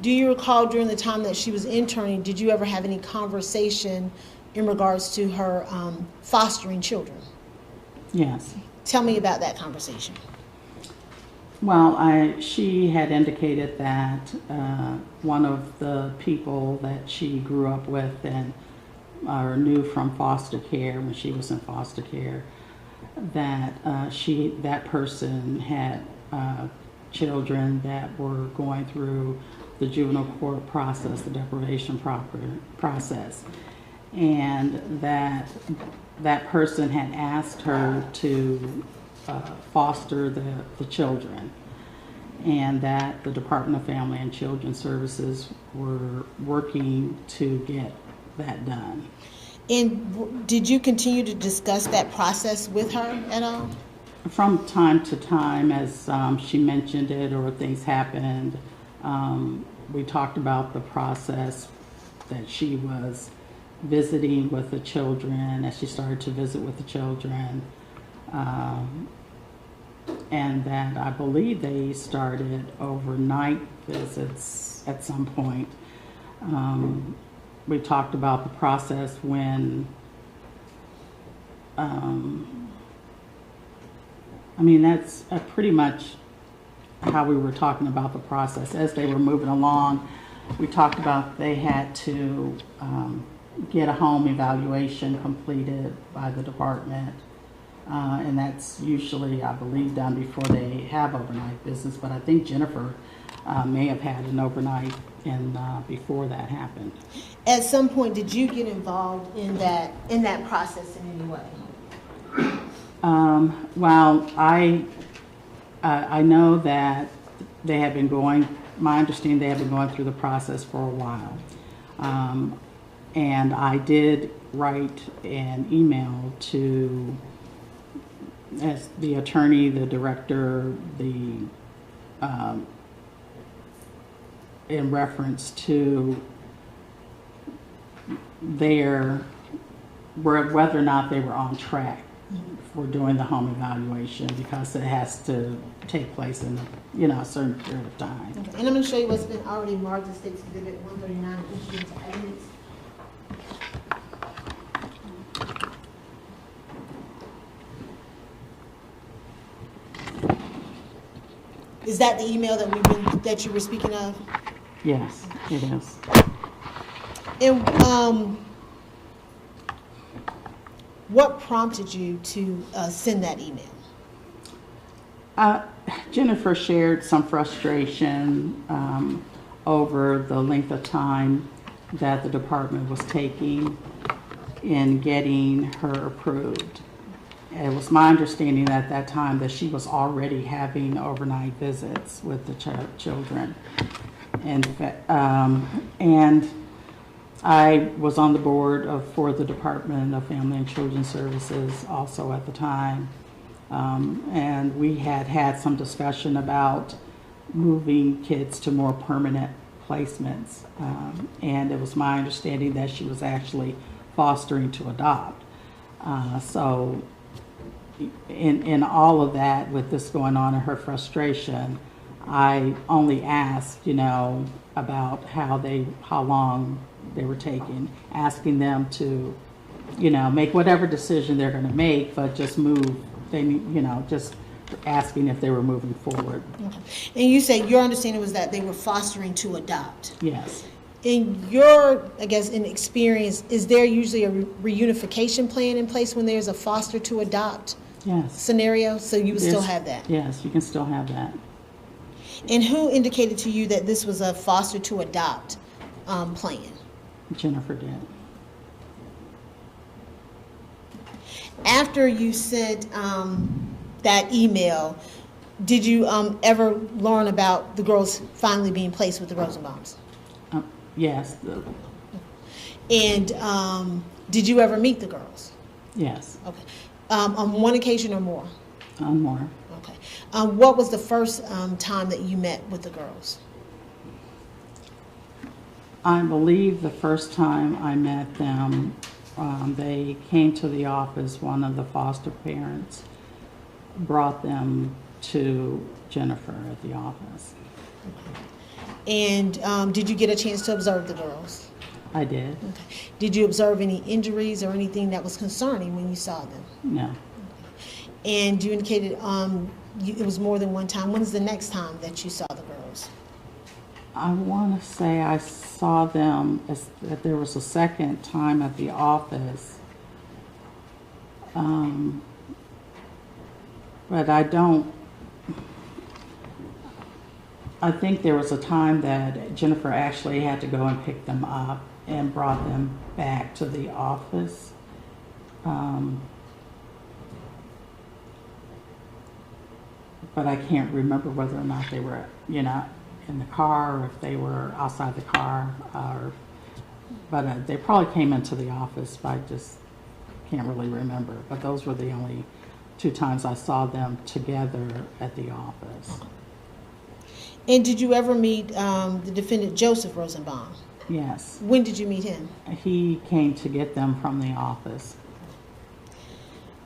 Do you recall during the time that she was interning, did you ever have any conversation in regards to her fostering children? Yes. Tell me about that conversation. Well, she had indicated that one of the people that she grew up with and or knew from foster care when she was in foster care, that that person had children that were going through the juvenile court process, the deprivation process, and that person had asked her to foster the children, and that the Department of Family and Children Services were working to get that done. And did you continue to discuss that process with her at all? From time to time, as she mentioned it or things happened, we talked about the process that she was visiting with the children, as she started to visit with the children. And that I believe they started overnight visits at some point. We talked about the process when, that's pretty much how we were talking about the process. As they were moving along, we talked about they had to get a home evaluation completed by the department. And that's usually, I believe, done before they have overnight visits. But I think Jennifer may have had an overnight before that happened. At some point, did you get involved in that process in any way? Well, I know that they have been going. My understanding, they have been going through the process for a while, and I did write an email to as the attorney, the director, in reference to whether or not they were on track for doing the home evaluation, because it has to take place in a certain period of time. Okay. And I'm going to show you what's been already marked as State's Exhibit 139, issuance of evidence. Is that the email that you were speaking of? Yes, it is. And what prompted you to send that email? Jennifer shared some frustration over the length of time that the department was taking in getting her approved. It was my understanding at that time that she was already having overnight visits with the children. And I was on the board for the Department of Family and Children Services also at the time. And we had some discussion about moving kids to more permanent placements. And it was my understanding that she was actually fostering to adopt. So in all of that, with this going on and her frustration, I only asked, about how long they were taking, asking them to, make whatever decision they're going to make, but just move. Just asking if they were moving forward. Okay. And you say your understanding was that they were fostering to adopt. Yes. In your, in experience, is there usually a reunification plan in place when there's a foster to adopt scenario? So you would still have that? Yes, you can still have that. And who indicated to you that this was a foster to adopt plan? Jennifer did. After you sent that email, did you ever learn about the girls finally being placed with the Rosenbaums? Yes. And did you ever meet the girls? Yes. Okay. On one occasion or more? On more. Okay. What was the first time that you met with the girls? I believe the first time I met them, they came to the office. One of the foster parents brought them to Jennifer at the office. And did you get a chance to observe the girls? I did. Okay. Did you observe any injuries or anything that was concerning when you saw them? No. Okay. And you indicated it was more than one time. When's the next time that you saw the girls? I want to say I saw them that there was a second time at the office. But I think there was a time that Jennifer actually had to go and pick them up and brought them back to the office. But I can't remember whether or not they were, in the car, or if they were outside the car, but they probably came into the office, but I just can't really remember. But those were the only two times I saw them together at the office. And did you ever meet the defendant, Joseph Rosenbaum? Yes. When did you meet him? He came to get them from the office.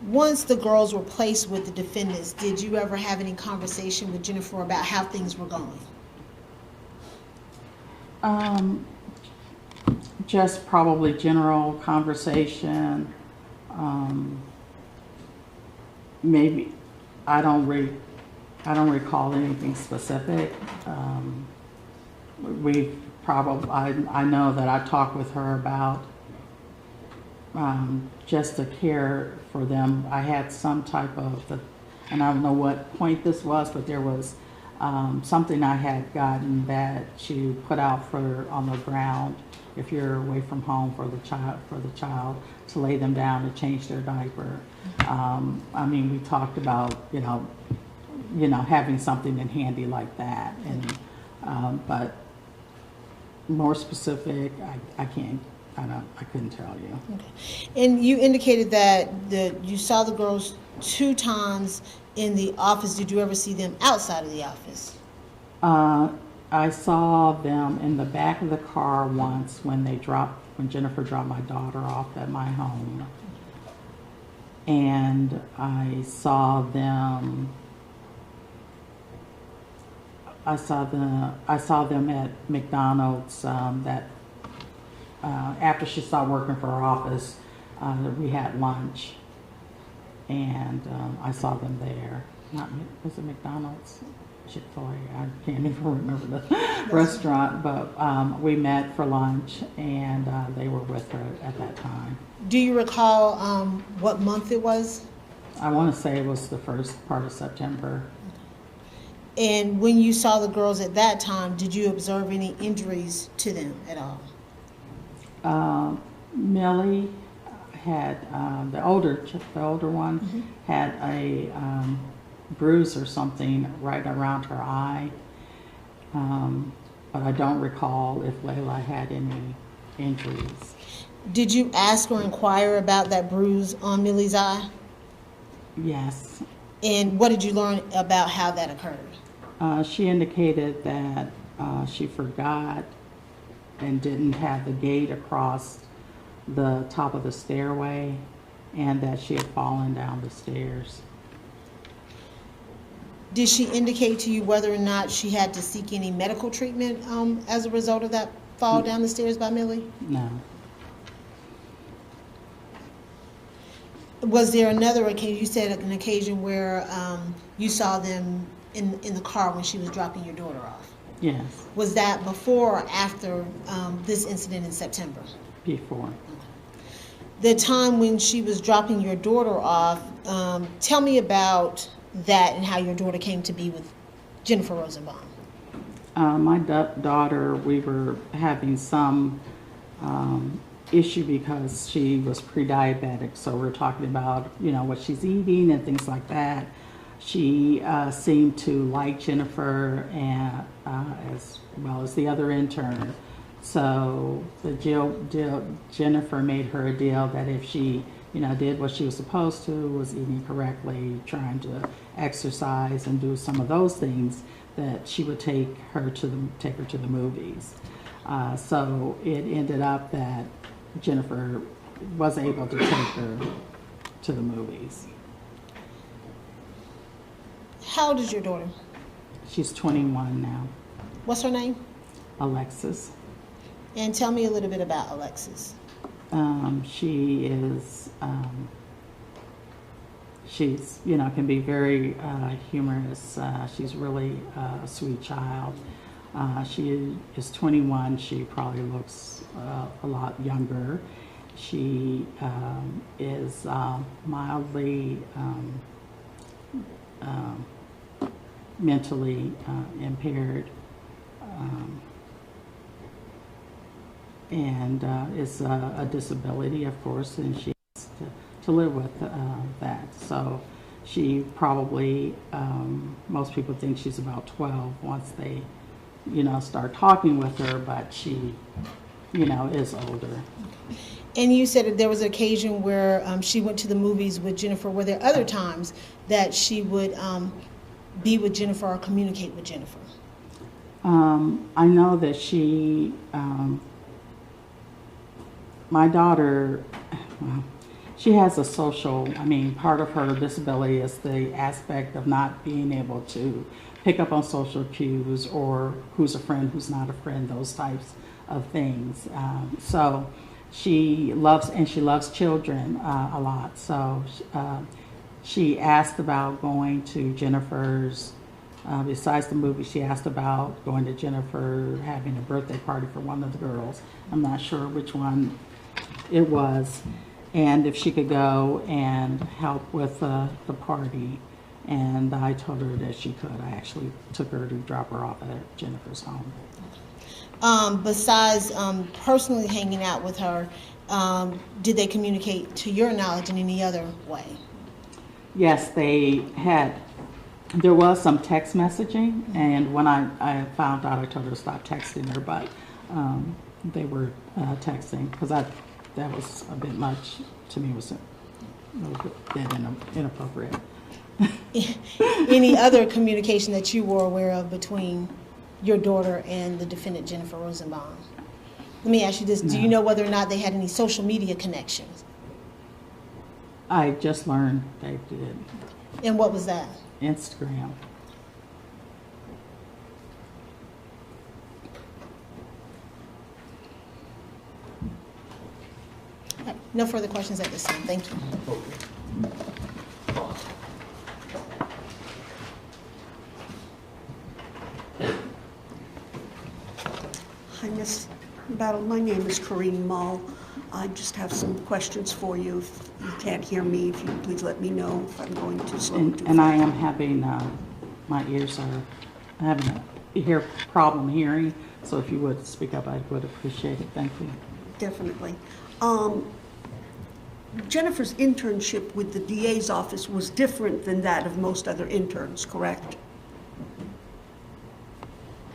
Once the girls were placed with the defendants, did you ever have any conversation with Jennifer about how things were going? Just probably general conversation. Maybe I don't recall anything specific. I know that I talked with her about just the care for them. I had some type of, and I don't know what point this was, but there was something I had gotten that she put out on the ground if you're away from home for the child to lay them down to change their diaper. I mean, we talked about having something in handy like that, and but more specific, I couldn't tell you. Okay. And you indicated that you saw the girls 2 times in the office. Did you ever see them outside of the office? I saw them in the back of the car once when Jennifer dropped my daughter off at my home. And I saw them at McDonald's after she stopped working for our office. We had lunch, and I saw them there. Was it McDonald's? Chick-fil-A. I can't even remember the restaurant, but we met for lunch, and they were with her at that time. Do you recall what month it was? I want to say it was the first part of September. And when you saw the girls at that time, did you observe any injuries to them at all? Millie had the older one had a bruise or something right around her eye, but I don't recall if Laila had any injuries. Did you ask or inquire about that bruise on Millie's eye? Yes. And what did you learn about how that occurred? She indicated that she forgot and didn't have the gate across the top of the stairway, and that she had fallen down the stairs. Did she indicate to you whether or not she had to seek any medical treatment as a result of that fall down the stairs by Millie? No. Was there another occasion, you said an occasion where you saw them in the car when she was dropping your daughter off? Yes. Was that before or after this incident in September? Before. The time when she was dropping your daughter off, tell me about that and how your daughter came to be with Jennifer Rosenbaum. My daughter, we were having some issue because she was pre-diabetic, so we're talking about what she's eating and things like that. She seemed to like Jennifer and as well as the other intern. So Jennifer made her a deal that if she did what she was supposed to, was eating correctly, trying to exercise and do some of those things, that she would take her to the movies. So it ended up that Jennifer was able to take her to the movies. How old is your daughter? She's 21 now. What's her name? Alexis. And tell me a little bit about Alexis. She is, she's, can be very humorous. She's really a sweet child. She is 21. She probably looks a lot younger. She is mildly mentally impaired. And is a disability, of course, and she has to live with that. So she probably, most people think she's about 12 once they, start talking with her, but she, is older. And you said that there was an occasion where she went to the movies with Jennifer. Were there other times that she would be with Jennifer or communicate with Jennifer? I know that she my daughter, well, she has a social, part of her disability is the aspect of not being able to pick up on social cues or who's a friend, who's not a friend, those types of things. So she loves children a lot. So she asked about going to Jennifer's, besides the movie, she asked about going to Jennifer, having a birthday party for one of the girls. I'm not sure which one it was, and if she could go and help with the party. And I told her that she could. I actually took her to drop her off at Jennifer's home. Besides personally hanging out with her, did they communicate to your knowledge in any other way? Yes, there was some text messaging, and when I found out, I told her to stop texting her, but they were texting, because that was a bit much to me. It was a little bit inappropriate. Any other communication that you were aware of between your daughter and the defendant, Jennifer Rosenbaum? Let me ask you this. Do you know whether or not they had any social media connections? I just learned they did. And what was that? Instagram. Okay, no further questions at this time. Thank you. Hi, Ms. Battle. My name is Corinne Mull. I just have some questions for you. If you can't hear me, if you could please let me know if I'm going too slow. And I am having, my ears are having a problem hearing, so if you would speak up, I would appreciate it. Thank you. Definitely. Jennifer's internship with the DA's office was different than that of most other interns, correct?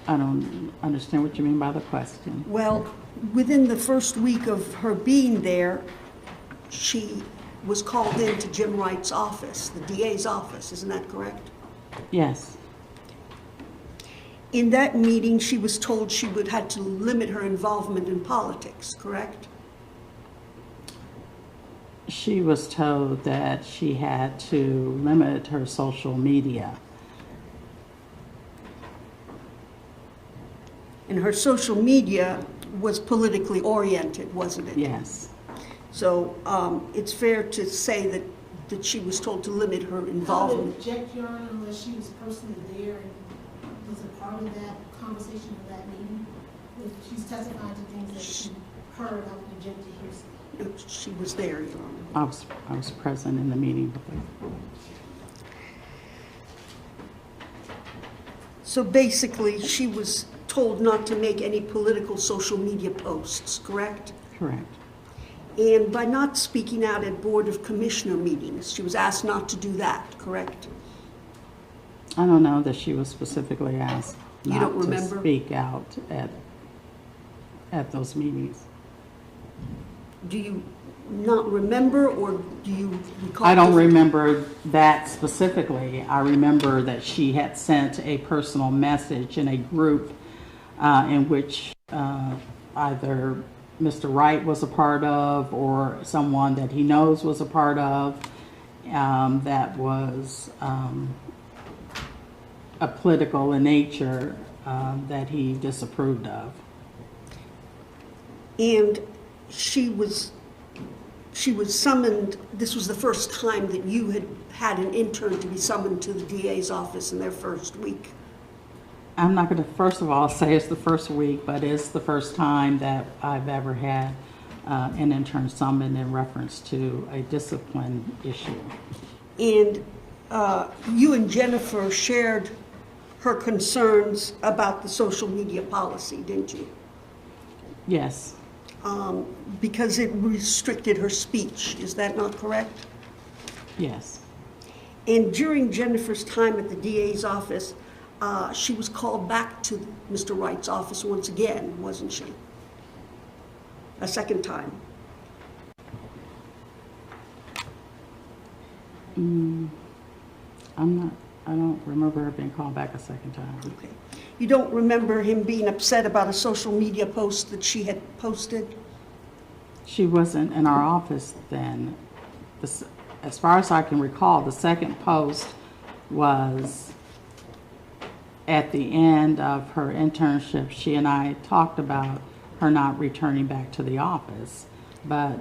I don't understand what you mean by the question. Well, within the first week of her being there, she was called into Jim Wright's office, the DA's office, isn't that correct? Yes. In that meeting, she was told she would have to limit her involvement in politics, correct? She was told that she had to limit her social media. And her social media was politically oriented, wasn't it? Yes. So it's fair to say that she was told to limit her I would involvement. object, Your Honor, unless she was personally there and was a part of that conversation or that meeting. If she's testifying to things that she heard, I would object to hearsay. She was there, Your Honor. I was present in the meeting with her. So basically, she was told not to make any political social media posts, correct? Correct. And by not speaking out at Board of Commissioner meetings, she was asked not to do that, correct? I don't know that she was specifically asked You not don't to remember? speak out at those meetings. Do you not remember, or do you recall? I don't different- remember that specifically. I remember that she had sent a personal message in a group in which either Mr. Wright was a part of or someone that he knows was a part of that was a political in nature that he disapproved of. And she was summoned, this was the first time that you had an intern to be summoned to the DA's office in their first week. I'm not going to, first of all, say it's the first week, but it's the first time that I've ever had an intern summoned in reference to a discipline issue. And you and Jennifer shared her concerns about the social media policy, didn't you? Yes, Because it restricted her speech, is that not correct? yes, And during Jennifer's time at the DA's office, she was called back to Mr. Wright's office once again, wasn't she? A second time. I don't remember her being called back a second time. Okay. You don't remember him being upset about a social media post that she had posted? She wasn't in our office then. As far as I can recall, the second post was at the end of her internship. She and I talked about her not returning back to the office, but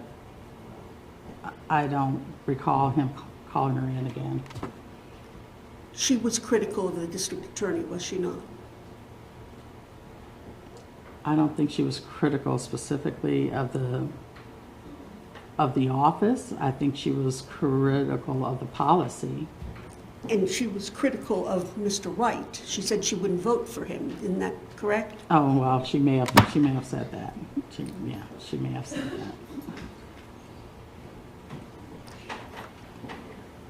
I don't recall him calling her in again. She was critical of the district attorney, was she not? I don't think she was critical specifically of the office. I think she was critical of the policy. And she was critical of Mr. Wright. She said she wouldn't vote for him. Isn't that correct? Oh, well, she may have said that. She may have said that.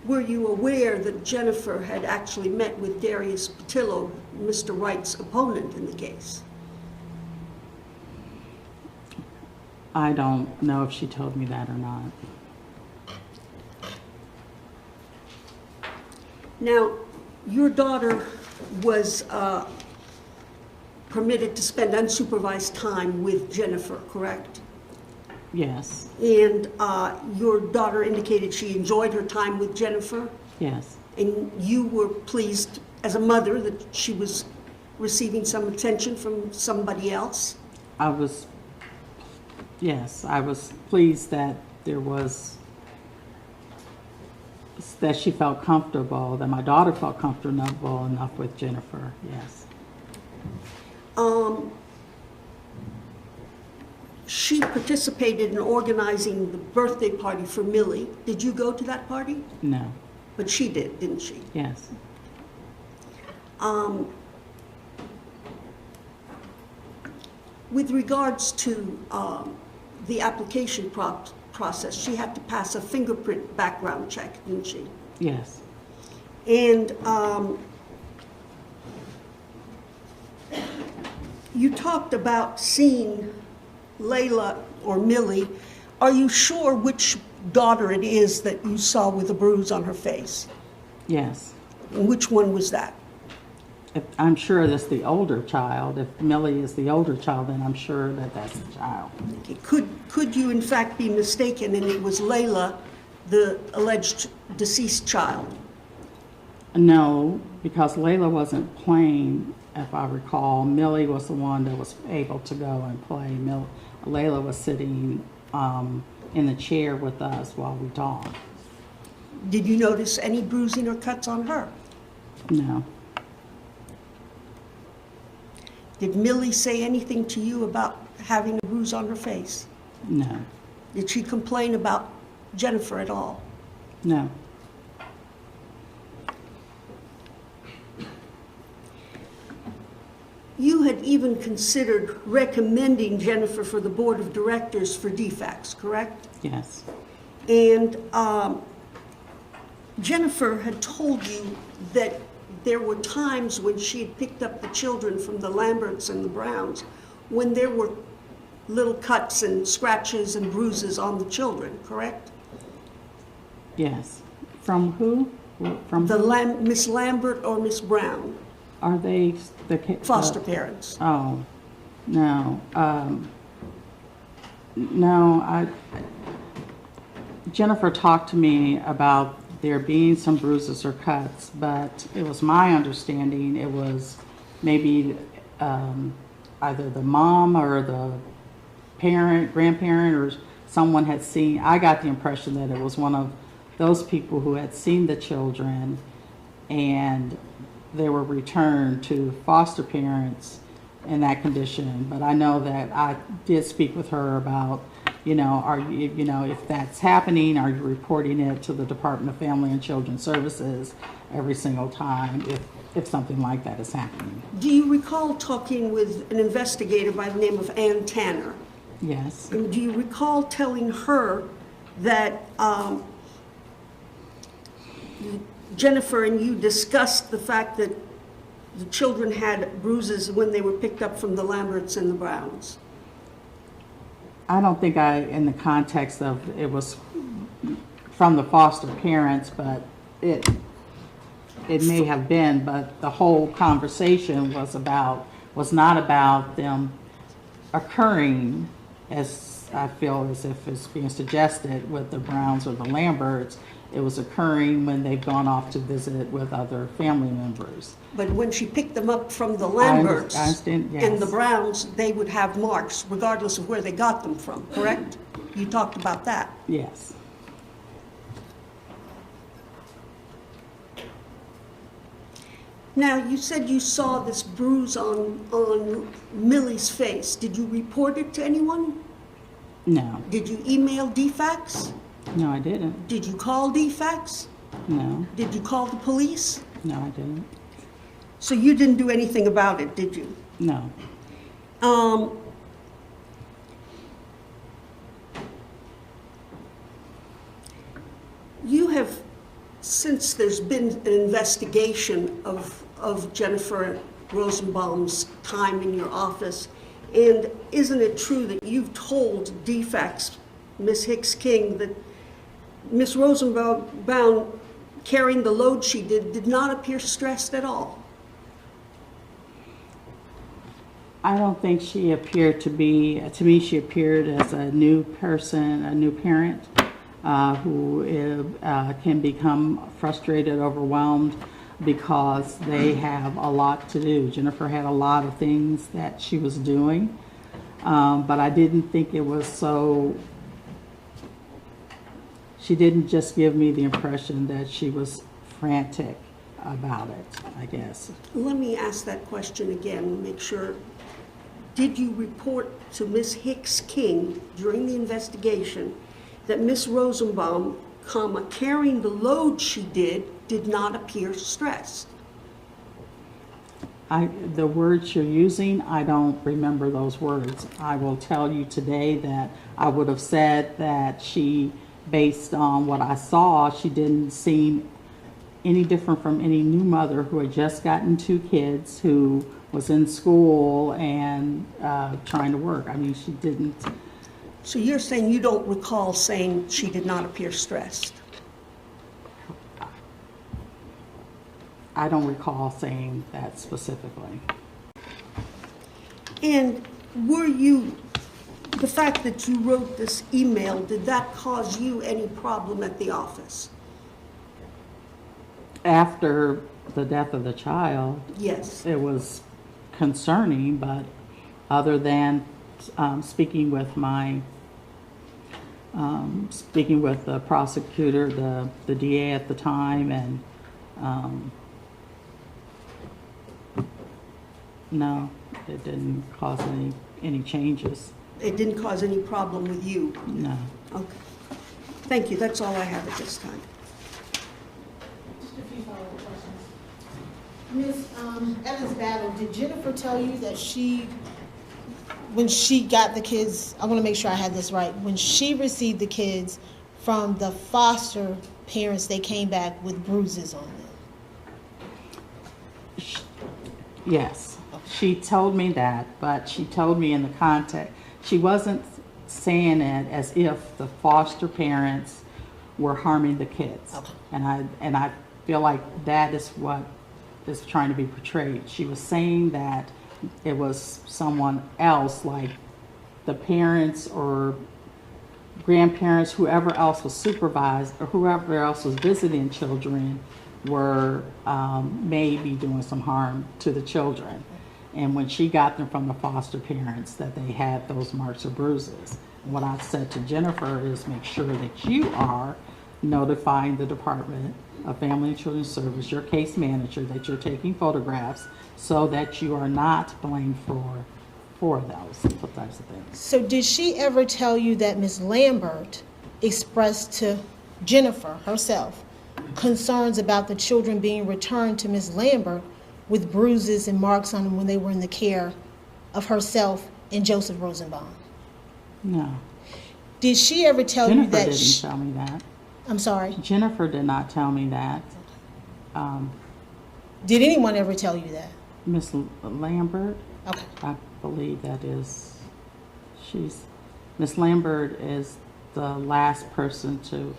Were you aware that Jennifer had actually met with Darius Patillo, Mr. Wright's opponent in the case? I don't know if she told me that or not. Now, your daughter was permitted to spend unsupervised time with Jennifer, correct? Yes, And your daughter indicated she enjoyed her time with Jennifer, yes, and you were pleased as a mother that she was receiving some attention from somebody else? I was pleased that that she felt comfortable, that my daughter felt comfortable enough with Jennifer, yes. She participated in organizing the birthday party for Millie. Did you go to that party? No, But she did, didn't she? yes, With regards to the application process, she had to pass a fingerprint background check, didn't she? yes, And you talked about seeing Laila or Millie. Are you sure which daughter it is that you saw with a bruise on her face? yes. And which one was that? I'm sure that's the older child. If Millie is the older child, then I'm sure that that's the child. Okay. Could you in fact be mistaken and it was Laila, the alleged deceased child? No, because Laila wasn't playing, if I recall. Millie was the one that was able to go and play. Laila was sitting in the chair with us while we talked. Did you notice any bruising or cuts on her? No, Did Millie say anything to you about having a bruise on her face? no, Did she complain about Jennifer at all? no. You had even considered recommending Jennifer for the board of directors for defects, correct? Yes, And Jennifer had told you that there were times when she had picked up the children from the Lamberts and the Browns when there were little cuts and scratches and bruises on the children, correct? yes. From who? From who? Miss Lambert or Miss Brown, Are they the foster parents. Oh, no. No, Jennifer talked to me about there being some bruises or cuts, but it was my understanding it was maybe either the mom or the parent, grandparent, or someone had seen. I got the impression that it was one of those people who had seen the children and they were returned to foster parents in that condition. But I know that I did speak with her about, if that's happening, are you reporting it to the Department of Family and Children Services every single time if something like that is happening? Do you recall talking with an investigator by the name of Ann Tanner? Yes, And do you recall telling her that Jennifer and you discussed the fact that the children had bruises when they were picked up from the Lamberts and the Browns? I don't think in the context of it was from the foster parents, but it may have been, but the whole conversation was not about them occurring as I feel as if it's being suggested with the Browns or the Lamberts, it was occurring when they've gone off to visit with other family members. But when she picked them up from the I Lamberts understand, yes. and the Browns, they would have marks regardless of where they got them from, correct? You talked about that. Yes. Now, you said you saw this bruise on Millie's face. Did you report it to anyone? No. Did you email DFACS? No, I didn't. Did you call DFACS? No. Did you call the police? No, I didn't. So you didn't do anything about it, did you? No. You have, since there's been an investigation of Jennifer Rosenbaum's time in your office, and isn't it true that you've told DFACS, Ms. Hicks King, that Ms. Rosenbaum, carrying the load she did not appear stressed at all? I don't think she appeared to me she appeared as a new person, a new parent who can become frustrated, overwhelmed because they have a lot to do. Jennifer had a lot of things that she was doing, but I didn't think it was so, she didn't just give me the impression that she was frantic about it, I guess. Let me ask that question again, make sure. Did you report to Ms. Hicks King during the investigation that Ms. Rosenbaum, carrying the load she did not appear stressed? The words you're using, I don't remember those words. I will tell you today that I would have said that she, based on what I saw, she didn't seem any different from any new mother who had just gotten 2 kids, who was in school and trying to work. I mean, she didn't. So you're saying you don't recall saying she did not appear stressed? I don't recall saying that specifically. And the fact that you wrote this email, did that cause you any problem at the office? After the death of the child, Yes. it was concerning, but other than speaking with the prosecutor, the DA at the time, and no, it didn't cause any changes. It didn't cause any problem with you? No. Okay. Thank you. That's all I have at this time. Just a few follow-up questions. Ms. Evans Battle, did Jennifer tell you that when she got the kids, I want to make sure I had this right, when she received the kids from the foster parents, they came back with bruises on them? Yes, she told me that, but she told me in the context, she wasn't saying it as if the foster parents were harming the kids. Okay. And I feel like that is what is trying to be portrayed. She was saying that it was someone else, like the parents or grandparents, whoever else was supervised or whoever else was visiting children were maybe doing some harm to the children. And when she got them from the foster parents, that they had those marks or bruises. And what I said to Jennifer is make sure that you are notifying the Department of Family and Children's Service, your case manager, that you're taking photographs so that you are not blamed for those types of things. So did she ever tell you that Ms. Lambert expressed to Jennifer herself concerns about the children being returned to Ms. Lambert with bruises and marks on them when they were in the care of herself and Joseph Rosenbaum? No. Did she ever tell Jennifer you that? didn't tell me that. I'm sorry. Jennifer did not tell me that. Did anyone ever tell you that? Miss Lambert, Okay. I believe Miss Lambert is the last person to,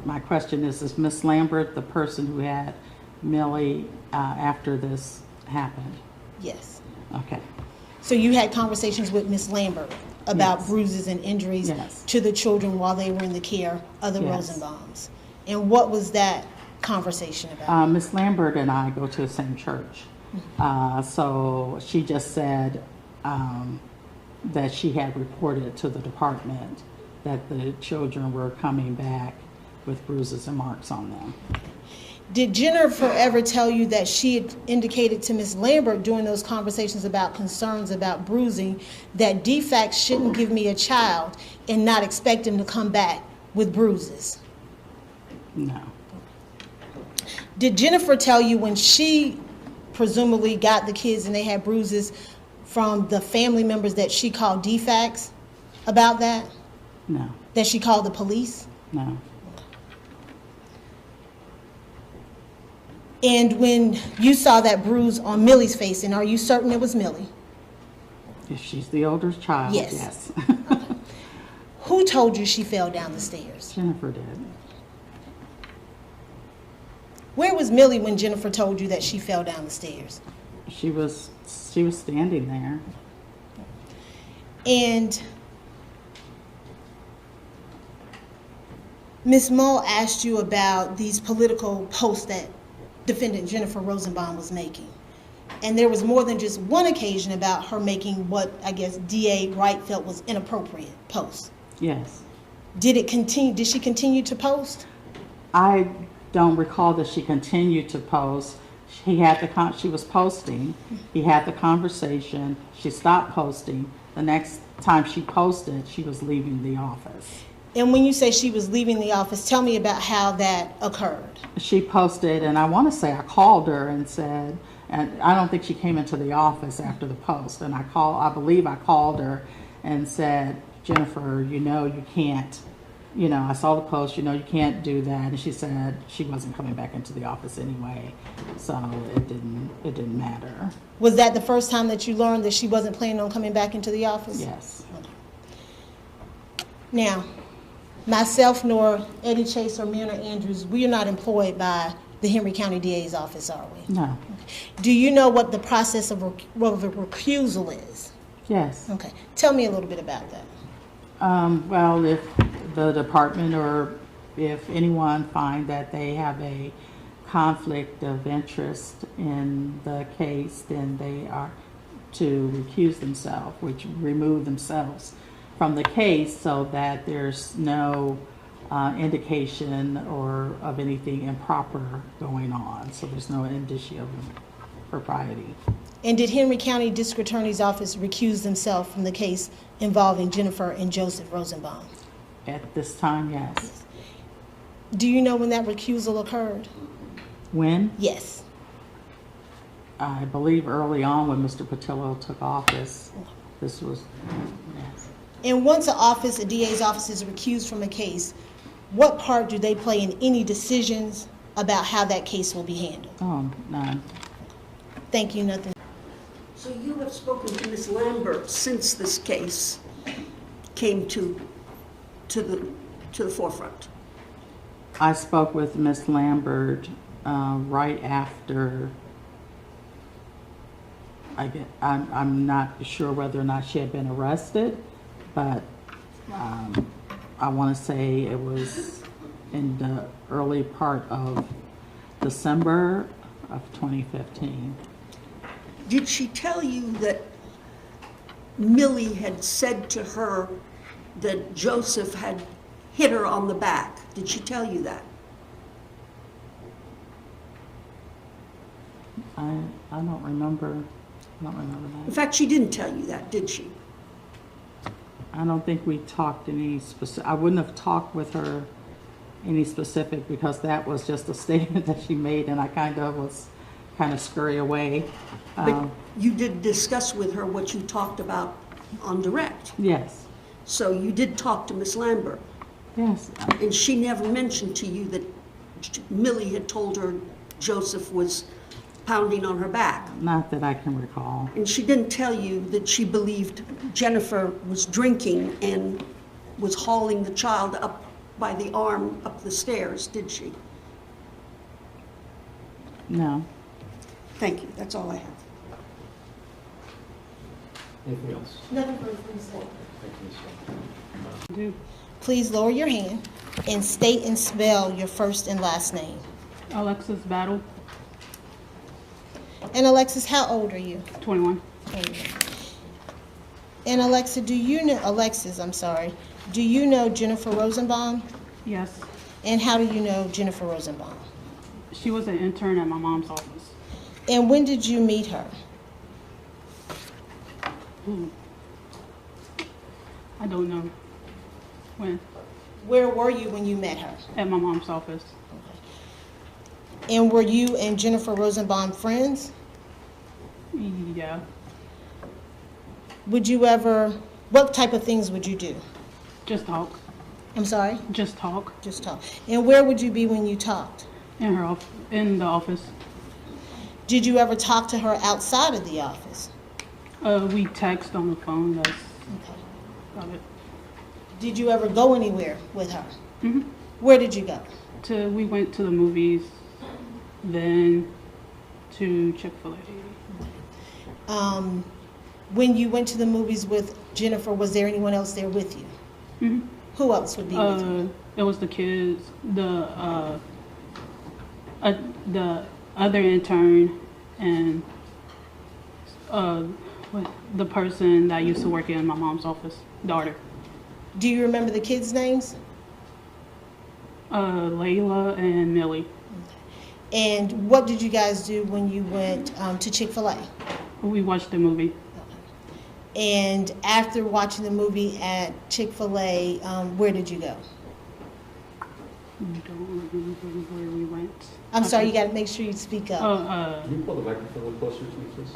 my question is Miss Lambert the person who had Millie after this happened? Yes. Okay. So you had conversations with Ms. Lambert? about Yes. bruises and injuries Yes. to the children while they were in the care of the Yes. Rosenbaums. And what was that conversation about? Miss Lambert and I go to the same church. So she just said that she had reported to the department that the children were coming back with bruises and marks on them. Did Jennifer ever tell you that she had indicated to Ms. Lambert during those conversations about concerns about bruising that defects shouldn't give me a child and not expect him to come back with bruises? No. Did Jennifer tell you when she presumably got the kids and they had bruises from the family members that she called defects about that? No. That she called the police? No. And when you saw that bruise on Millie's face, and are you certain it was Millie? If she's the older child, Yes. yes. Who told you she fell down the stairs? Jennifer did. Where was Millie when Jennifer told you that she fell down the stairs? She was standing there. And Ms. Mull asked you about these political posts that defendant Jennifer Rosenbaum was making. And there was more than just one occasion about her making what I guess DA Wright felt was inappropriate posts. Yes. Did she continue to post? I don't recall that she continued to post. She was posting. He had the conversation. She stopped posting. The next time she posted, she was leaving the office. And when you say she was leaving the office, tell me about how that occurred. She posted, and I want to say I called her and said, and I don't think she came into the office after the post. And I believe I called her and said, Jennifer, you can't, I saw the post, you can't do that. And she said she wasn't coming back into the office anyway, so it didn't matter. Was that the first time that you learned that she wasn't planning on coming back into the office? Yes. Now, myself nor Eddie Chase or Myrna Andrews, we are not employed by the Henry County DA's office, are we? No. Do you know what the process of a recusal is? Yes. Okay. Tell me a little bit about that. Well, if the department or if anyone find that they have a conflict of interest in the case, then they are to recuse themselves, which remove themselves from the case so that there's no indication or of anything improper going on. So there's no indicia of propriety. And did Henry County District Attorney's Office recuse themselves from the case involving Jennifer and Joseph Rosenbaum? At this time, yes. Do you know when that recusal occurred? When? Yes. I believe early on when Mr. Patillo took office, this was, yes. And once a DA's office is recused from a case, what part do they play in any decisions about how that case will be handled? Oh, none. Thank you, nothing. So you have spoken to Ms. Lambert since this case came to the forefront? I spoke with Miss Lambert right after. I'm not sure whether or not she had been arrested, but I want to say it was in the early part of December of 2015. Did she tell you that Millie had said to her that Joseph had hit her on the back? Did she tell you that? I don't remember In that. fact, she didn't tell you that, did she? I don't think we talked any specific. I wouldn't have talked with her any specific because that was just a statement that she made, and I kind of scurry away. But you did discuss with her what you talked about on direct. Yes. So you did talk to Miss Lambert, Yes. and she never mentioned to you that Millie had told her Joseph was pounding on her back. Not that I can recall. And she didn't tell you that she believed Jennifer was drinking and was hauling the child up by the arm up the stairs, did she? No. Thank you, that's all I have. Anything else? Nothing further from the staff. Thank you, Ms. Please lower your hand and state and spell your first and last name. Alexis Battle, And Alexis, how old are you? 21. And Alexis, do you know Jennifer Rosenbaum? Yes. And how do you know Jennifer Rosenbaum? She was an intern at my mom's office. And when did you meet her? I don't know when. Where were you when you met her? At my mom's office. And were you and Jennifer Rosenbaum friends? Yeah. What type of things would you do? Just talk. I'm sorry? Just talk. Just talk. And where would you be when you talked? In the office. Did you ever talk to her outside of the office? We text on the phone. That's Okay. about it. Did you ever go anywhere with her? hmm Where did you go? We went to the movies, then to Chick-fil-A. When you went to the movies with Jennifer, was there anyone else there with you? hmm Who else would be with you? It was the kids, the other intern, and the person that used to work in my mom's office, daughter. Do you remember the kids' names? Laila and Millie. And what did you guys do when you went to Chick-fil-A? We watched the movie. And after watching the movie at Chick-fil-A, where did you go? Don't remember where we went. I'm sorry, you got to make sure you speak up. Can you pull the microphone closer to me, please?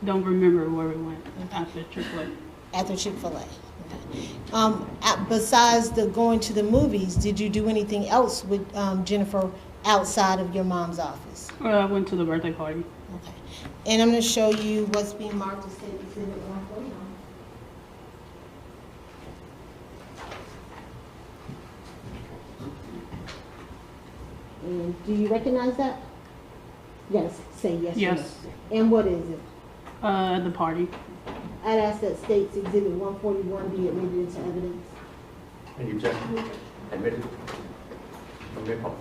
Don't remember where we went after Chick-fil-A. After Chick-fil-A. Okay. Besides going to the movies, did you do anything else with Jennifer outside of your mom's office? I went to the birthday party. Okay. And I'm going to show you what's being marked as State Exhibit 149. And do you recognize that? Yes, say yes. or no. Yes. And what is it? The party. I'd ask that State's Exhibit 141 be admitted into evidence. And you object? Admitted? You may pause.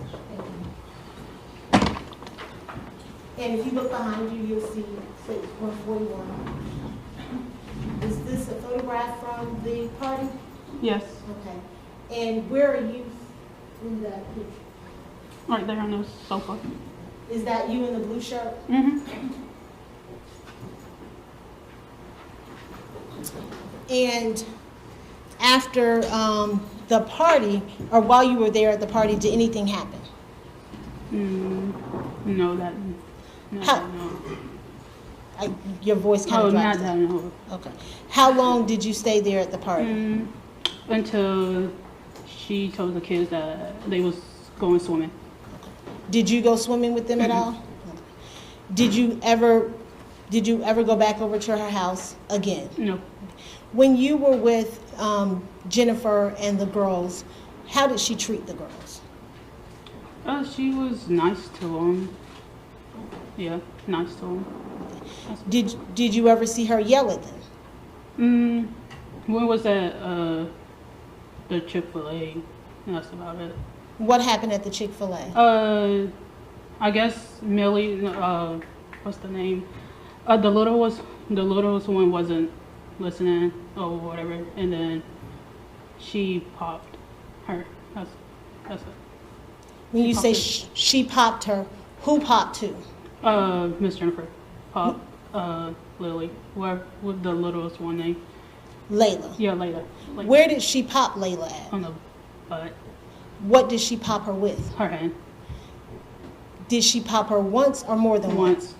And if you look behind you, you'll see State's 141. Is this a photograph from the party? Yes. Okay. And where are you in that picture? Right there on the sofa. Is that you in the blue shirt? hmm And after the party, or while you were there at the party, did anything happen? No, that. No, How- no. Your voice kind Oh, of not dropped. that. No. Okay. How long did you stay there at the party? Until she told the kids that they was going swimming. Did you go swimming with them at all? Okay. Did you ever go back over to her house again? No. When you were with Jennifer and the girls, how did she treat the girls? She was nice to them. Yeah, nice to them. Did you ever see her yell at them? When was that? The Chick-fil-A. That's about it. What happened at the Chick-fil-A? I guess Millie. What's the name? The littlest one wasn't listening or whatever, and then she popped her. That's it. When you say she popped her, who popped who? Miss Jennifer popped Lily. What the littlest one name? Layla. Yeah, Laila. Where did she pop Layla at? On the butt. What did she pop her with? Her hand. Did she pop her once or more than once? Once.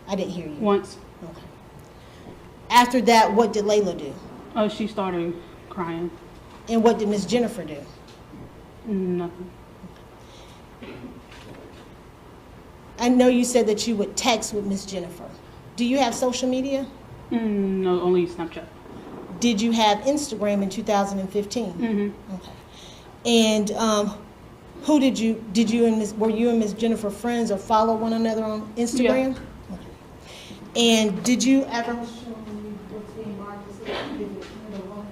I didn't hear you. Once. Okay. After that, what did Layla do? She started crying. And what did Miss Jennifer do? Nothing. I know you said that you would text with Miss Jennifer. Do you have social media? No, only Snapchat. Did you have Instagram in 2015? Mm-hmm. Okay. And who were you and Miss Jennifer friends or follow one another on Instagram? Yeah. Okay. And did you ever? What's being marked as exhibit number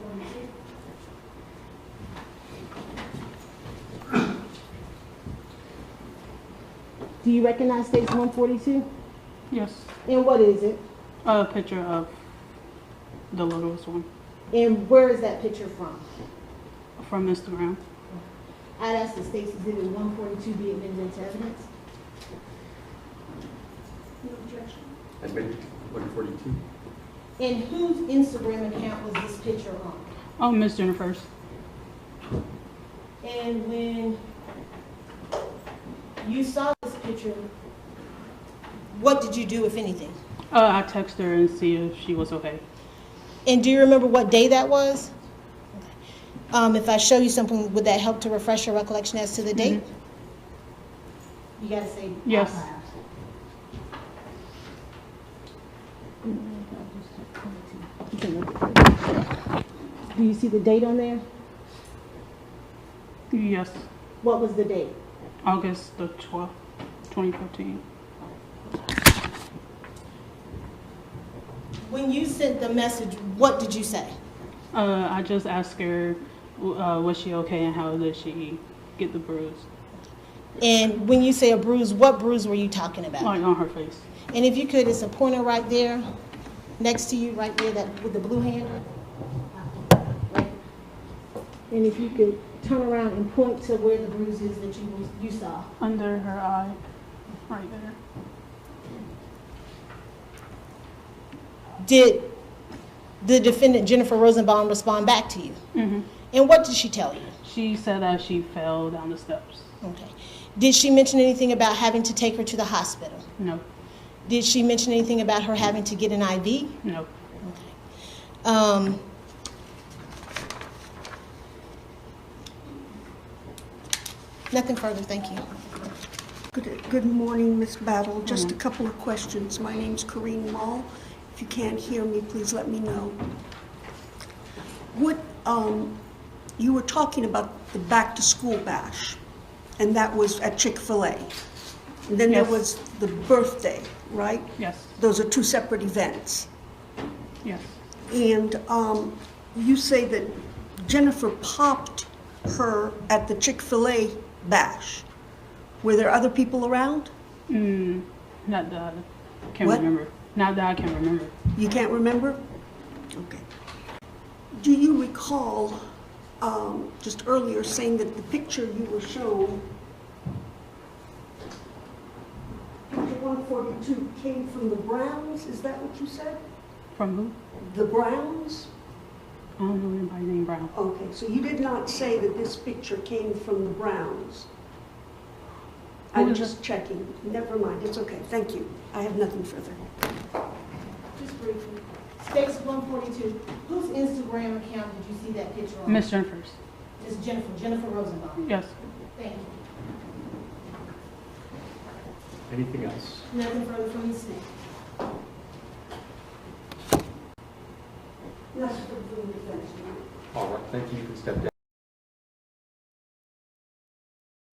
Do you recognize States 142? Yes. And what is it? A picture of the littlest one And where is that picture from? from Instagram. I'd ask that State's Exhibit 142 be admitted into evidence. No objection. Admitted 142. And whose Instagram account was this picture on? Oh, Miss Jennifer's. And when you saw this picture, what did you do, if anything? I texted her and see if she was okay. And do you remember what day that was? If I show you something, would that help to refresh your recollection as to the date? You gotta say. Yes. Do you see the date on there? Yes. What was the date? August the 12th, 2015. When you sent the message, what did you say? I just asked her, was she okay and how did she get the bruise? And when you say a bruise, what bruise were you talking about? Like on her face. And if you could, it's a pointer right there, next to you, right there, that with the blue hand. Right. And if you could turn around and point to where the bruise is that you saw. Under her eye, right there. Did the defendant, Jennifer Rosenbaum, respond back to you? Mm-hmm. And what did she tell you? She said that she fell down the steps. Okay. Did she mention anything about having to take her to the hospital? No. Did she mention anything about her having to get an IV? No. Okay. Nothing further, thank you. Good morning, Ms. Battle. Just a couple of questions. My name's Corinne Mall. If you can't hear me, please let me know. What, you were talking about the back-to-school bash, and that was at Chick-fil-A. And then there Yes. was the birthday, right? Yes. Those are two separate events. Yes. And you say that Jennifer popped her at the Chick-fil-A bash. Were there other people around? Not that I can What? remember. Not that I can remember. You can't remember? Okay. Do you recall just earlier saying that the picture you were shown, picture 142, came from the Browns? Is that what you said? From who? The Browns? I don't know anybody named Brown. Okay, so you did not say that this picture came from the Browns? Who I'm is just checking. Never mind, it's okay. Thank you. I have nothing further. Just briefly. States 142, whose Instagram account did you see that picture on? Miss Jennifer's. Miss Jennifer Rosenbaum. Yes. Thank you. Anything else? Nothing further from the State. That's for the defense. All right, thank you. You can step down.